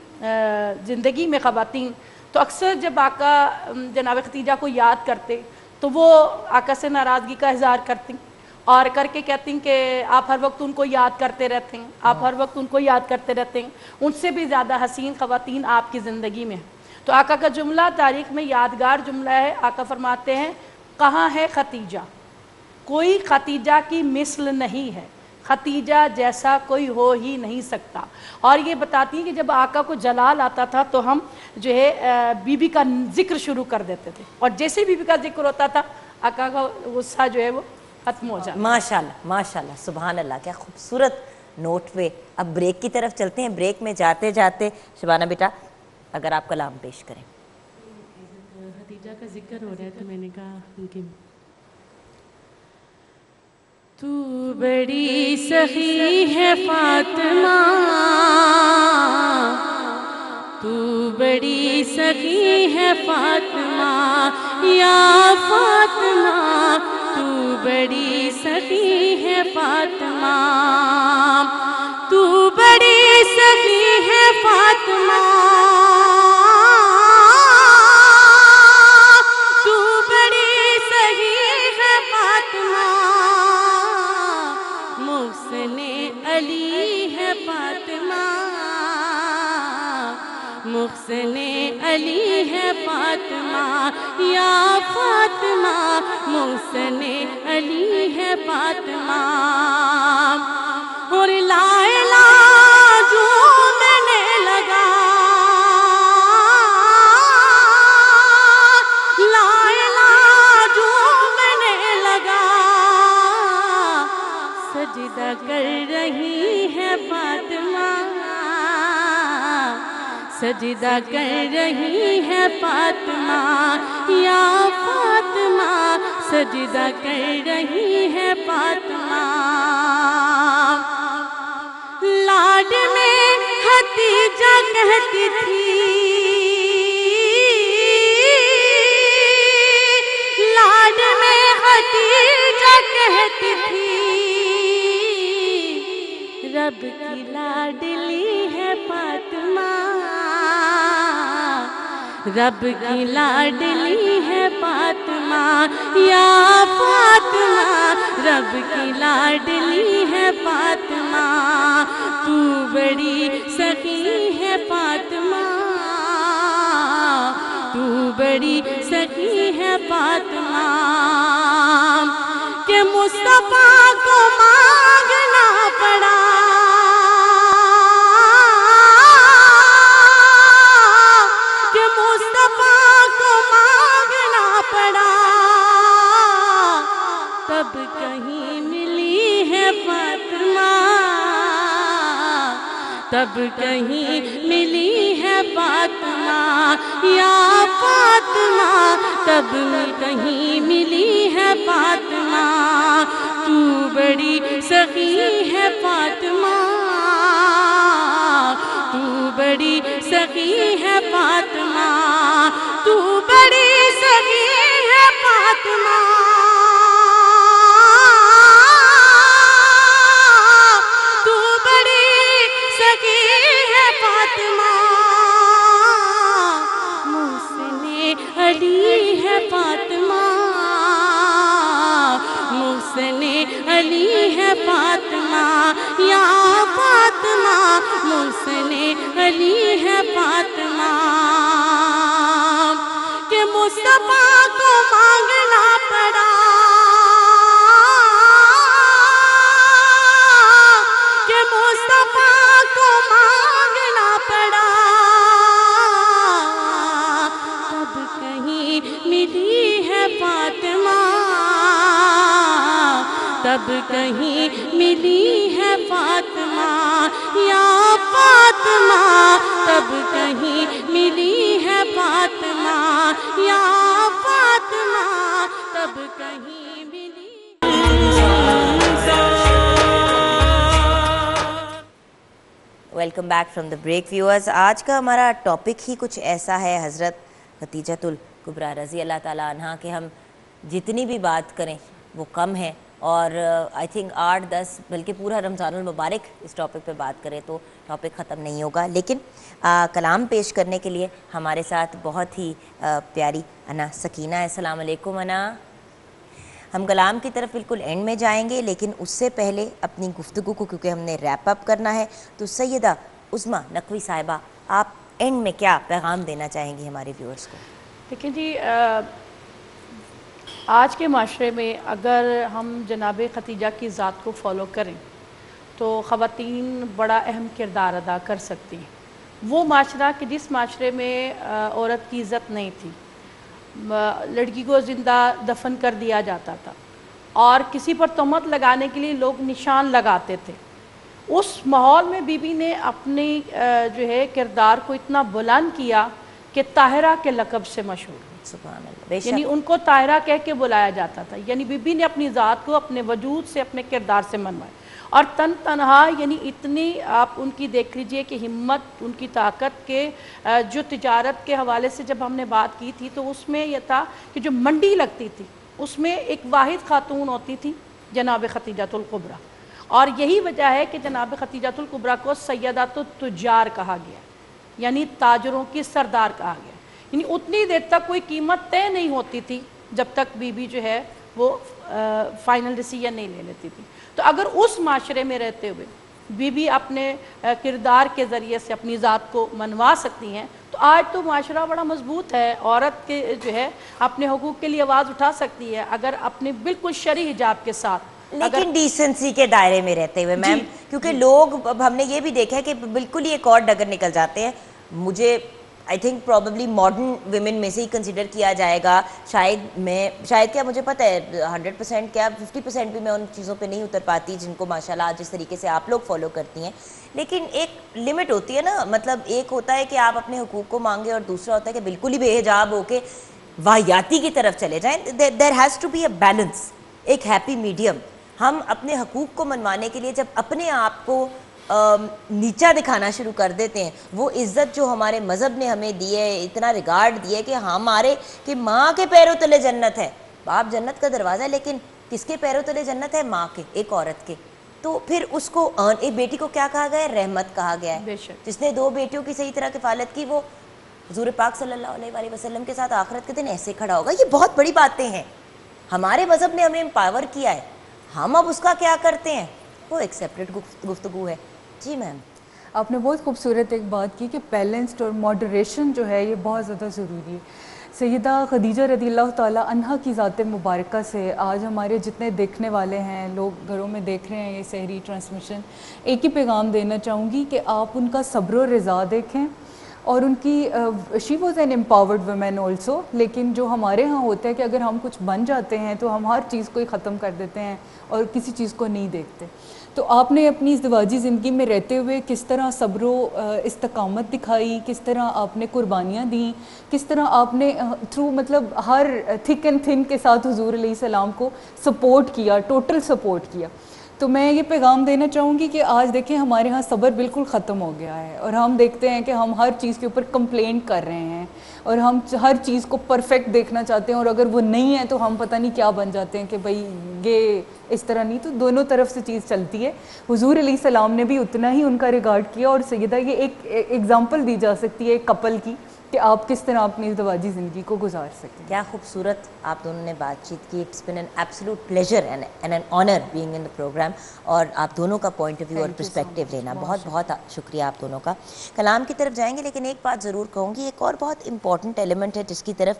زندگی میں خواتین, تو اکثر جب آقا جناب خدیجہ کو یاد کرتے تو وہ آقا سے ناراضگی کا اظہار کرتی اور کر کے کہتی ہیں کہ آپ ہر وقت ان کو یاد کرتے رہتے ہیں, آپ ہر وقت ان کو یاد کرتے رہتے ہیں, ان سے بھی زیادہ حسین خواتین آپ کی زندگی میں ہیں. تو آقا کا جملہ تاریخ میں یادگار جملہ ہے. آقا فرماتے ہیں کہاں ہے ختیجہ, کوئی ختیجہ کی مثل نہیں ہے, ختیجہ جیسا کوئی ہو ہی نہیں سکتا. اور یہ بتاتی ہیں کہ جب آقا کو جلال آتا تھا تو ہم جو ہے بی بی کا ذکر شروع کر دیتے تھے, اور جیسے بی بی کا ذکر ہوتا تھا آقا کا غصہ جو ہے وہ ختم ہو جاتا. ماشاءاللہ ماشاءاللہ, سبحان اللہ, کیا خوبصورت نوٹ پہ. اب بریک کی طرف چلتے ہیں. بریک میں جاتے جاتے شبانہ بیٹا اگر آپ کلام پیش کریں. خدیجہ کا ذکر ہو رہا ہے تو میں نے کہا ان کے تو بڑی سخی ہے فاطمہ, تو بڑی سخی ہے فاطمہ یا فاطمہ, تو بڑی سخی ہے فاطمہ, تو بڑی سخی ہے فاطمہ, تو بڑی سخی ہے فاطمہ, محسن علی ہے فاطمہ, محسن علی ہے فاطمہ یا فاطمہ محسن علی ہے فاطمہ اور لا علاج میں نے لگا لا علاج میں نے لگا سجدہ کر رہی ہے فاطمہ سجدہ کر رہی ہے فاطمہ یا فاطمہ سجدہ کر رہی ہے فاطمہ لاڈ میں ختیجہ کہتی تھی لاڈ میں ختیجہ کہتی تھی رب کی لاڈلی ہے فاطمہ رب کی لاڈلی ہے فاطمہ یا فاطمہ رب کی لاڈلی ہے فاطمہ تو بڑی سخی ہے فاطمہ تو بڑی سخی ہے فاطمہ کہ مصطفیٰ کو مانگنا پڑا کہ مصطفیٰ کو مانگنا پڑا تب کہیں ملی ہے فاطمہ تب کہیں ملی ہے فاطمہ یا فاطمہ تب کہیں ملی ہے فاطمہ تو بڑی سخی ہے فاطمہ تو بڑی سخی ہے فاطمہ تو بڑی سخی ہے فاطمہ تو بڑی سخی ہے فاطمہ محسن علی ہے فاطمہ محسن علی ہے فاطمہ یا فاطمہ محسن علی ہے فاطمہ کہ مصطفیٰ کو مانگنا پڑا کہ مصطفیٰ کو مانگنا پڑا تب کہیں ملی ہے فاطمہ تب کہیں ملی ہے فاطمہ یا فاطمہ تب کہیں ملی ہے فاطمہ یا فاطمہ تب کہیں ملی welcome back from the break viewers. آج کا ہمارا ٹاپک ہی کچھ ایسا ہے حضرت خدیجۃ الکبریٰ رضی اللہ تعالیٰ عنہ کہ ہم جتنی بھی بات کریں وہ کم ہے اور آئی تھنک 8-10 بلکہ پورا رمضان المبارک اس ٹاپک پہ بات کریں تو ٹاپک ختم نہیں ہوگا. لیکن کلام پیش کرنے کے لیے ہمارے ساتھ بہت ہی پیاری انا سکینہ ہے. السلام علیکم انا. ہم کلام کی طرف بالکل اینڈ میں جائیں گے لیکن اس سے پہلے اپنی گفتگو کو کیونکہ ہم نے ریپ اپ کرنا ہے تو سیدہ عظمیٰ نقوی صاحبہ آپ اینڈ میں کیا پیغام دینا چاہیں گی ہمارے ویورز کو؟ دیکھیں جی آج کے معاشرے میں اگر ہم جناب خدیجہ کی ذات کو فالو کریں تو خواتین بڑا اہم کردار ادا کر سکتی ہیں. وہ معاشرہ کہ جس معاشرے میں عورت کی عزت نہیں تھی, لڑکی کو زندہ دفن کر دیا جاتا تھا اور کسی پر تہمت لگانے کے لیے لوگ نشان لگاتے تھے, اس ماحول میں بی بی نے اپنی جو ہے کردار کو اتنا بلند کیا کہ طاہرہ کے لقب سے مشہور. سبحان اللہ. یعنی ان کو طاہرہ کہہ کے بلایا جاتا تھا. یعنی بی بی نے اپنی ذات کو اپنے وجود سے اپنے کردار سے منوایا اور تنہا یعنی اتنی آپ ان کی دیکھ لیجئے کہ ہمت, ان کی طاقت کے جو تجارت کے حوالے سے جب ہم نے بات کی تھی تو اس میں یہ تھا کہ جو منڈی لگتی تھی اس میں ایک واحد خاتون ہوتی تھی جناب خدیجۃ الکبریٰ, اور یہی وجہ ہے کہ جناب خدیجۃ الکبریٰ کو سیدۃ التجار کہا گیا, یعنی تاجروں کی سردار کہا گیا. یعنی اتنی دیر تک کوئی قیمت طے نہیں ہوتی تھی جب تک بی بی جو ہے وہ فائنل ڈیسیژن نہیں لے لیتی تھی. تو اگر اس معاشرے میں رہتے ہوئے بی بی اپنے کردار کے ذریعے سے اپنی ذات کو منوا سکتی ہیں آج تو معاشرہ بڑا مضبوط ہے, عورت کے جو ہے اپنے حقوق کے لیے آواز اٹھا سکتی ہے اگر اپنے بالکل شرعی حجاب کے ساتھ, لیکن ڈیسنسی کے دائرے میں رہتے ہوئے میم, کیونکہ لوگ اب ہم نے یہ بھی دیکھا ہے کہ بالکل ہی ایک اور ڈگر نکل جاتے ہیں. مجھے I think probably modern women میں سے ہی کنسیڈر کیا جائے گا, شاید کیا مجھے پتہ ہے 100% کیا 50% بھی میں ان چیزوں پہ نہیں اتر پاتی جن کو ماشاءاللہ جس طریقے سے آپ لوگ فالو کرتی ہیں, لیکن ایک لمٹ ہوتی ہے نا. مطلب ایک ہوتا ہے کہ آپ اپنے حقوق کو مانگیں اور دوسرا ہوتا ہے کہ بالکل ہی بے حجاب ہو کے واہیاتی کی طرف چلے جائیں. There has to be a balance, ایک ہیپی میڈیم. ہم اپنے حقوق کو منوانے کے لیے جب اپنے آپ کو نیچا دکھانا شروع کر دیتے ہیں, وہ عزت جو ہمارے مذہب نے ہمیں دی ہے, اتنا ریگارڈ دی ہے کہ ہمارے کہ ماں کے پیروں تلے جنت ہے, باپ جنت کا دروازہ ہے, لیکن کس کے پیروں تلے جنت ہے؟ ماں کے, ایک عورت کے. تو پھر اس کو ایک بیٹی کو کیا کہا گیا ہے؟ رحمت کہا گیا ہے. جس نے 2 بیٹیوں کی صحیح طرح کفالت کی وہ حضور پاک صلی اللہ علیہ وآلہ وسلم کے ساتھ آخرت کے دن ایسے کھڑا ہوگا. یہ بہت بڑی باتیں ہیں, ہمارے مذہب نے ہمیں امپاور کیا ہے, ہم اب اس کا کیا کرتے ہیں وہ ایک سیپریٹ گفتگو ہے. جی میم, آپ نے بہت خوبصورت ایک بات کی کہ بیلنسڈ اور ماڈریشن جو ہے یہ بہت زیادہ ضروری ہے. سیدہ خدیجہ رضی اللہ تعالیٰ عنہا کی ذات مبارکہ سے آج ہمارے جتنے دیکھنے والے ہیں, لوگ گھروں میں دیکھ رہے ہیں یہ سحری ٹرانسمیشن, ایک ہی پیغام دینا چاہوں گی کہ آپ ان کا صبر و رضا دیکھیں. اور ان کی she was an empowered women also. لیکن جو ہمارے ہاں ہوتا ہے کہ اگر ہم کچھ بن جاتے ہیں تو ہم ہر چیز کو ہی ختم کر دیتے ہیں اور کسی چیز کو نہیں دیکھتے. تو آپ نے اپنی ازدواجی زندگی میں رہتے ہوئے کس طرح صبر و استقامت دکھائی, کس طرح آپ نے قربانیاں دیں, کس طرح آپ نے تھرو مطلب ہر تھک اینڈ تھن کے ساتھ حضور علیہ السلام کو سپورٹ کیا, ٹوٹل سپورٹ کیا. تو میں یہ پیغام دینا چاہوں گی کہ آج دیکھیں ہمارے ہاں صبر بالکل ختم ہو گیا ہے, اور ہم دیکھتے ہیں کہ ہم ہر چیز کے اوپر کمپلینٹ کر رہے ہیں, اور ہم ہر چیز کو پرفیکٹ دیکھنا چاہتے ہیں, اور اگر وہ نہیں ہے تو ہم پتہ نہیں کیا بن جاتے ہیں کہ بھائی یہ اس طرح نہیں. تو دونوں طرف سے چیز چلتی ہے. حضور علیہ السلام نے بھی اتنا ہی ان کا ریگارڈ کیا. اور سیدہ یہ ایک ایگزامپل دی جا سکتی ہے ایک کپل کی کہ آپ کس طرح اپنی ازدواجی زندگی کو گزار سکیں. کیا خوبصورت آپ دونوں نے بات چیت کی. It's been an absolute pleasure and an honour being in the programme, اور آپ دونوں کا پوائنٹ آف ویو اور پرسپیکٹیو لینا, بہت بہت شکریہ آپ دونوں کا. کلام کی طرف جائیں گے, لیکن ایک بات ضرور کہوں گی, ایک اور بہت امپورٹنٹ ایلیمنٹ ہے جس کی طرف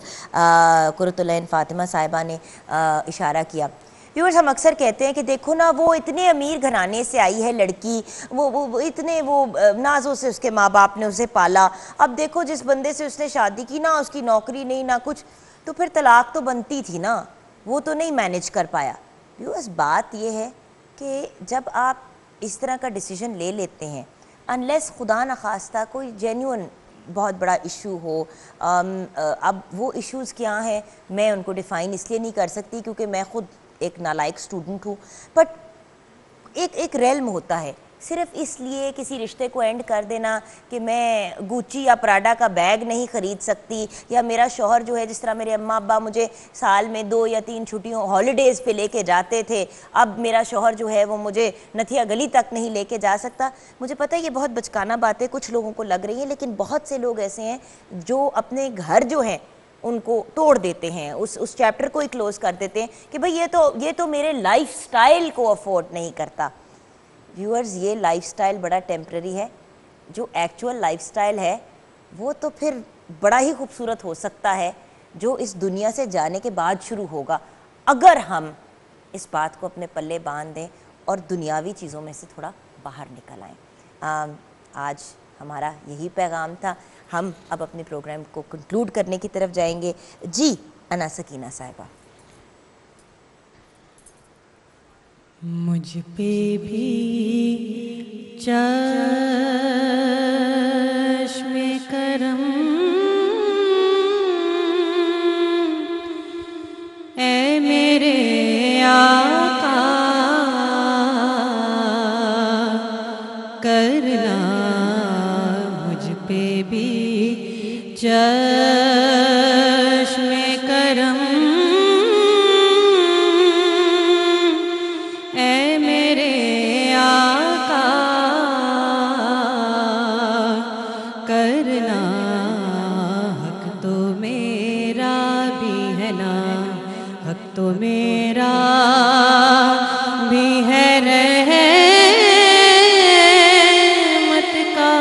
قرۃ العین فاطمہ صاحبہ نے اشارہ کیا. ویورز, ہم اکثر کہتے ہیں کہ دیکھو نا وہ اتنے امیر گھرانے سے آئی ہے لڑکی, وہ اتنے وہ نازوں سے اس کے ماں باپ نے اسے پالا, اب دیکھو جس بندے سے اس نے شادی کی نا اس کی نوکری نہیں نہ کچھ, تو پھر طلاق تو بنتی تھی نا, وہ تو نہیں مینیج کر پایا. ویورز, بات یہ ہے کہ جب آپ اس طرح کا ڈیسیجن لے لیتے ہیں, انلیس خدا نخواستہ کوئی جینیون بہت بڑا ایشو ہو, اب وہ ایشوز کیا ہیں میں ان کو ڈیفائن اس لیے نہیں کر سکتی کیونکہ میں خود ایک نالائق اسٹوڈنٹ ہوں, بٹ ایک ریلم ہوتا ہے. صرف اس لیے کسی رشتے کو اینڈ کر دینا کہ میں گوچی یا پراڈا کا بیگ نہیں خرید سکتی, یا میرا شوہر جو ہے جس طرح میرے اماں ابا مجھے سال میں 2 یا 3 چھٹیوں ہالیڈیز پہ لے کے جاتے تھے, اب میرا شوہر جو ہے وہ مجھے نتھیا گلی تک نہیں لے کے جا سکتا. مجھے پتہ ہے یہ بہت بچکانہ باتیں کچھ لوگوں کو لگ رہی ہیں, لیکن بہت سے لوگ ایسے ہیں جو اپنے گھر جو ہیں ان کو توڑ دیتے ہیں, اس چیپٹر کو ہی کلوز کر دیتے ہیں کہ بھئی یہ تو میرے لائف سٹائل کو افورڈ نہیں کرتا. ویورز, یہ لائف سٹائل بڑا ٹیمپرری ہے. جو ایکچول لائف سٹائل ہے وہ تو پھر بڑا ہی خوبصورت ہو سکتا ہے جو اس دنیا سے جانے کے بعد شروع ہوگا, اگر ہم اس بات کو اپنے پلے باندھ دیں اور دنیاوی چیزوں میں سے تھوڑا باہر نکل آئیں. آج ہمارا یہی پیغام تھا. ہم اب اپنے پروگرام کو کنکلوڈ کرنے کی طرف جائیں گے. جی انا سکینہ صاحبہ. مجھ پہ بھی چشم کرم اے میرے آقا کرنا, مجھ پہ بھی چشم کرم اے میرے آقا کرنا, حق تو میرا بھی ہے نا, حق تو میرا بھی ہے, رحمت کا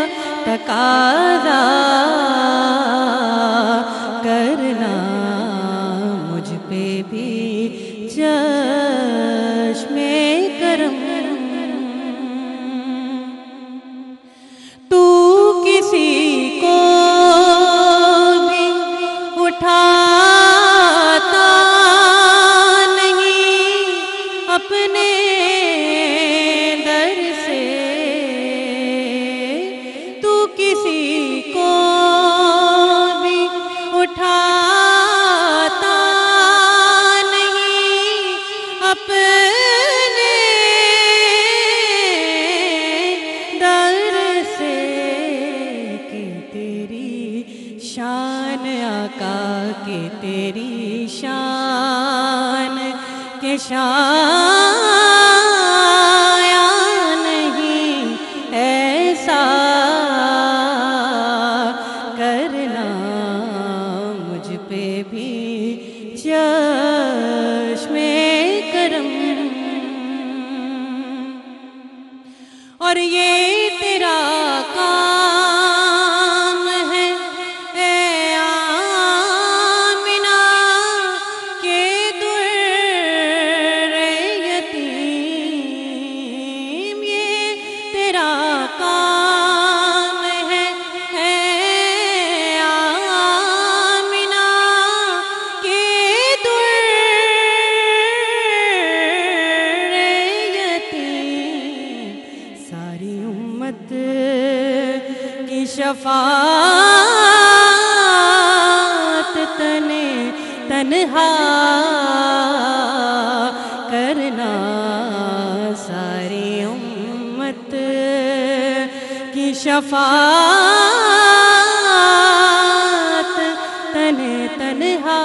تقاضا آقا کہ تیری شان کے شایا نہیں ایسا کرنا مجھ پہ بھی چشم کرم، اور یہ تیرا کام ہے اے آمنہ کہ در یتیم، یہ تیرا کام ہے اے آمنہ کہ در یتیم ساری امت کی شفاعت تنہا کرنا، ساری امت کی شفاعت تنہا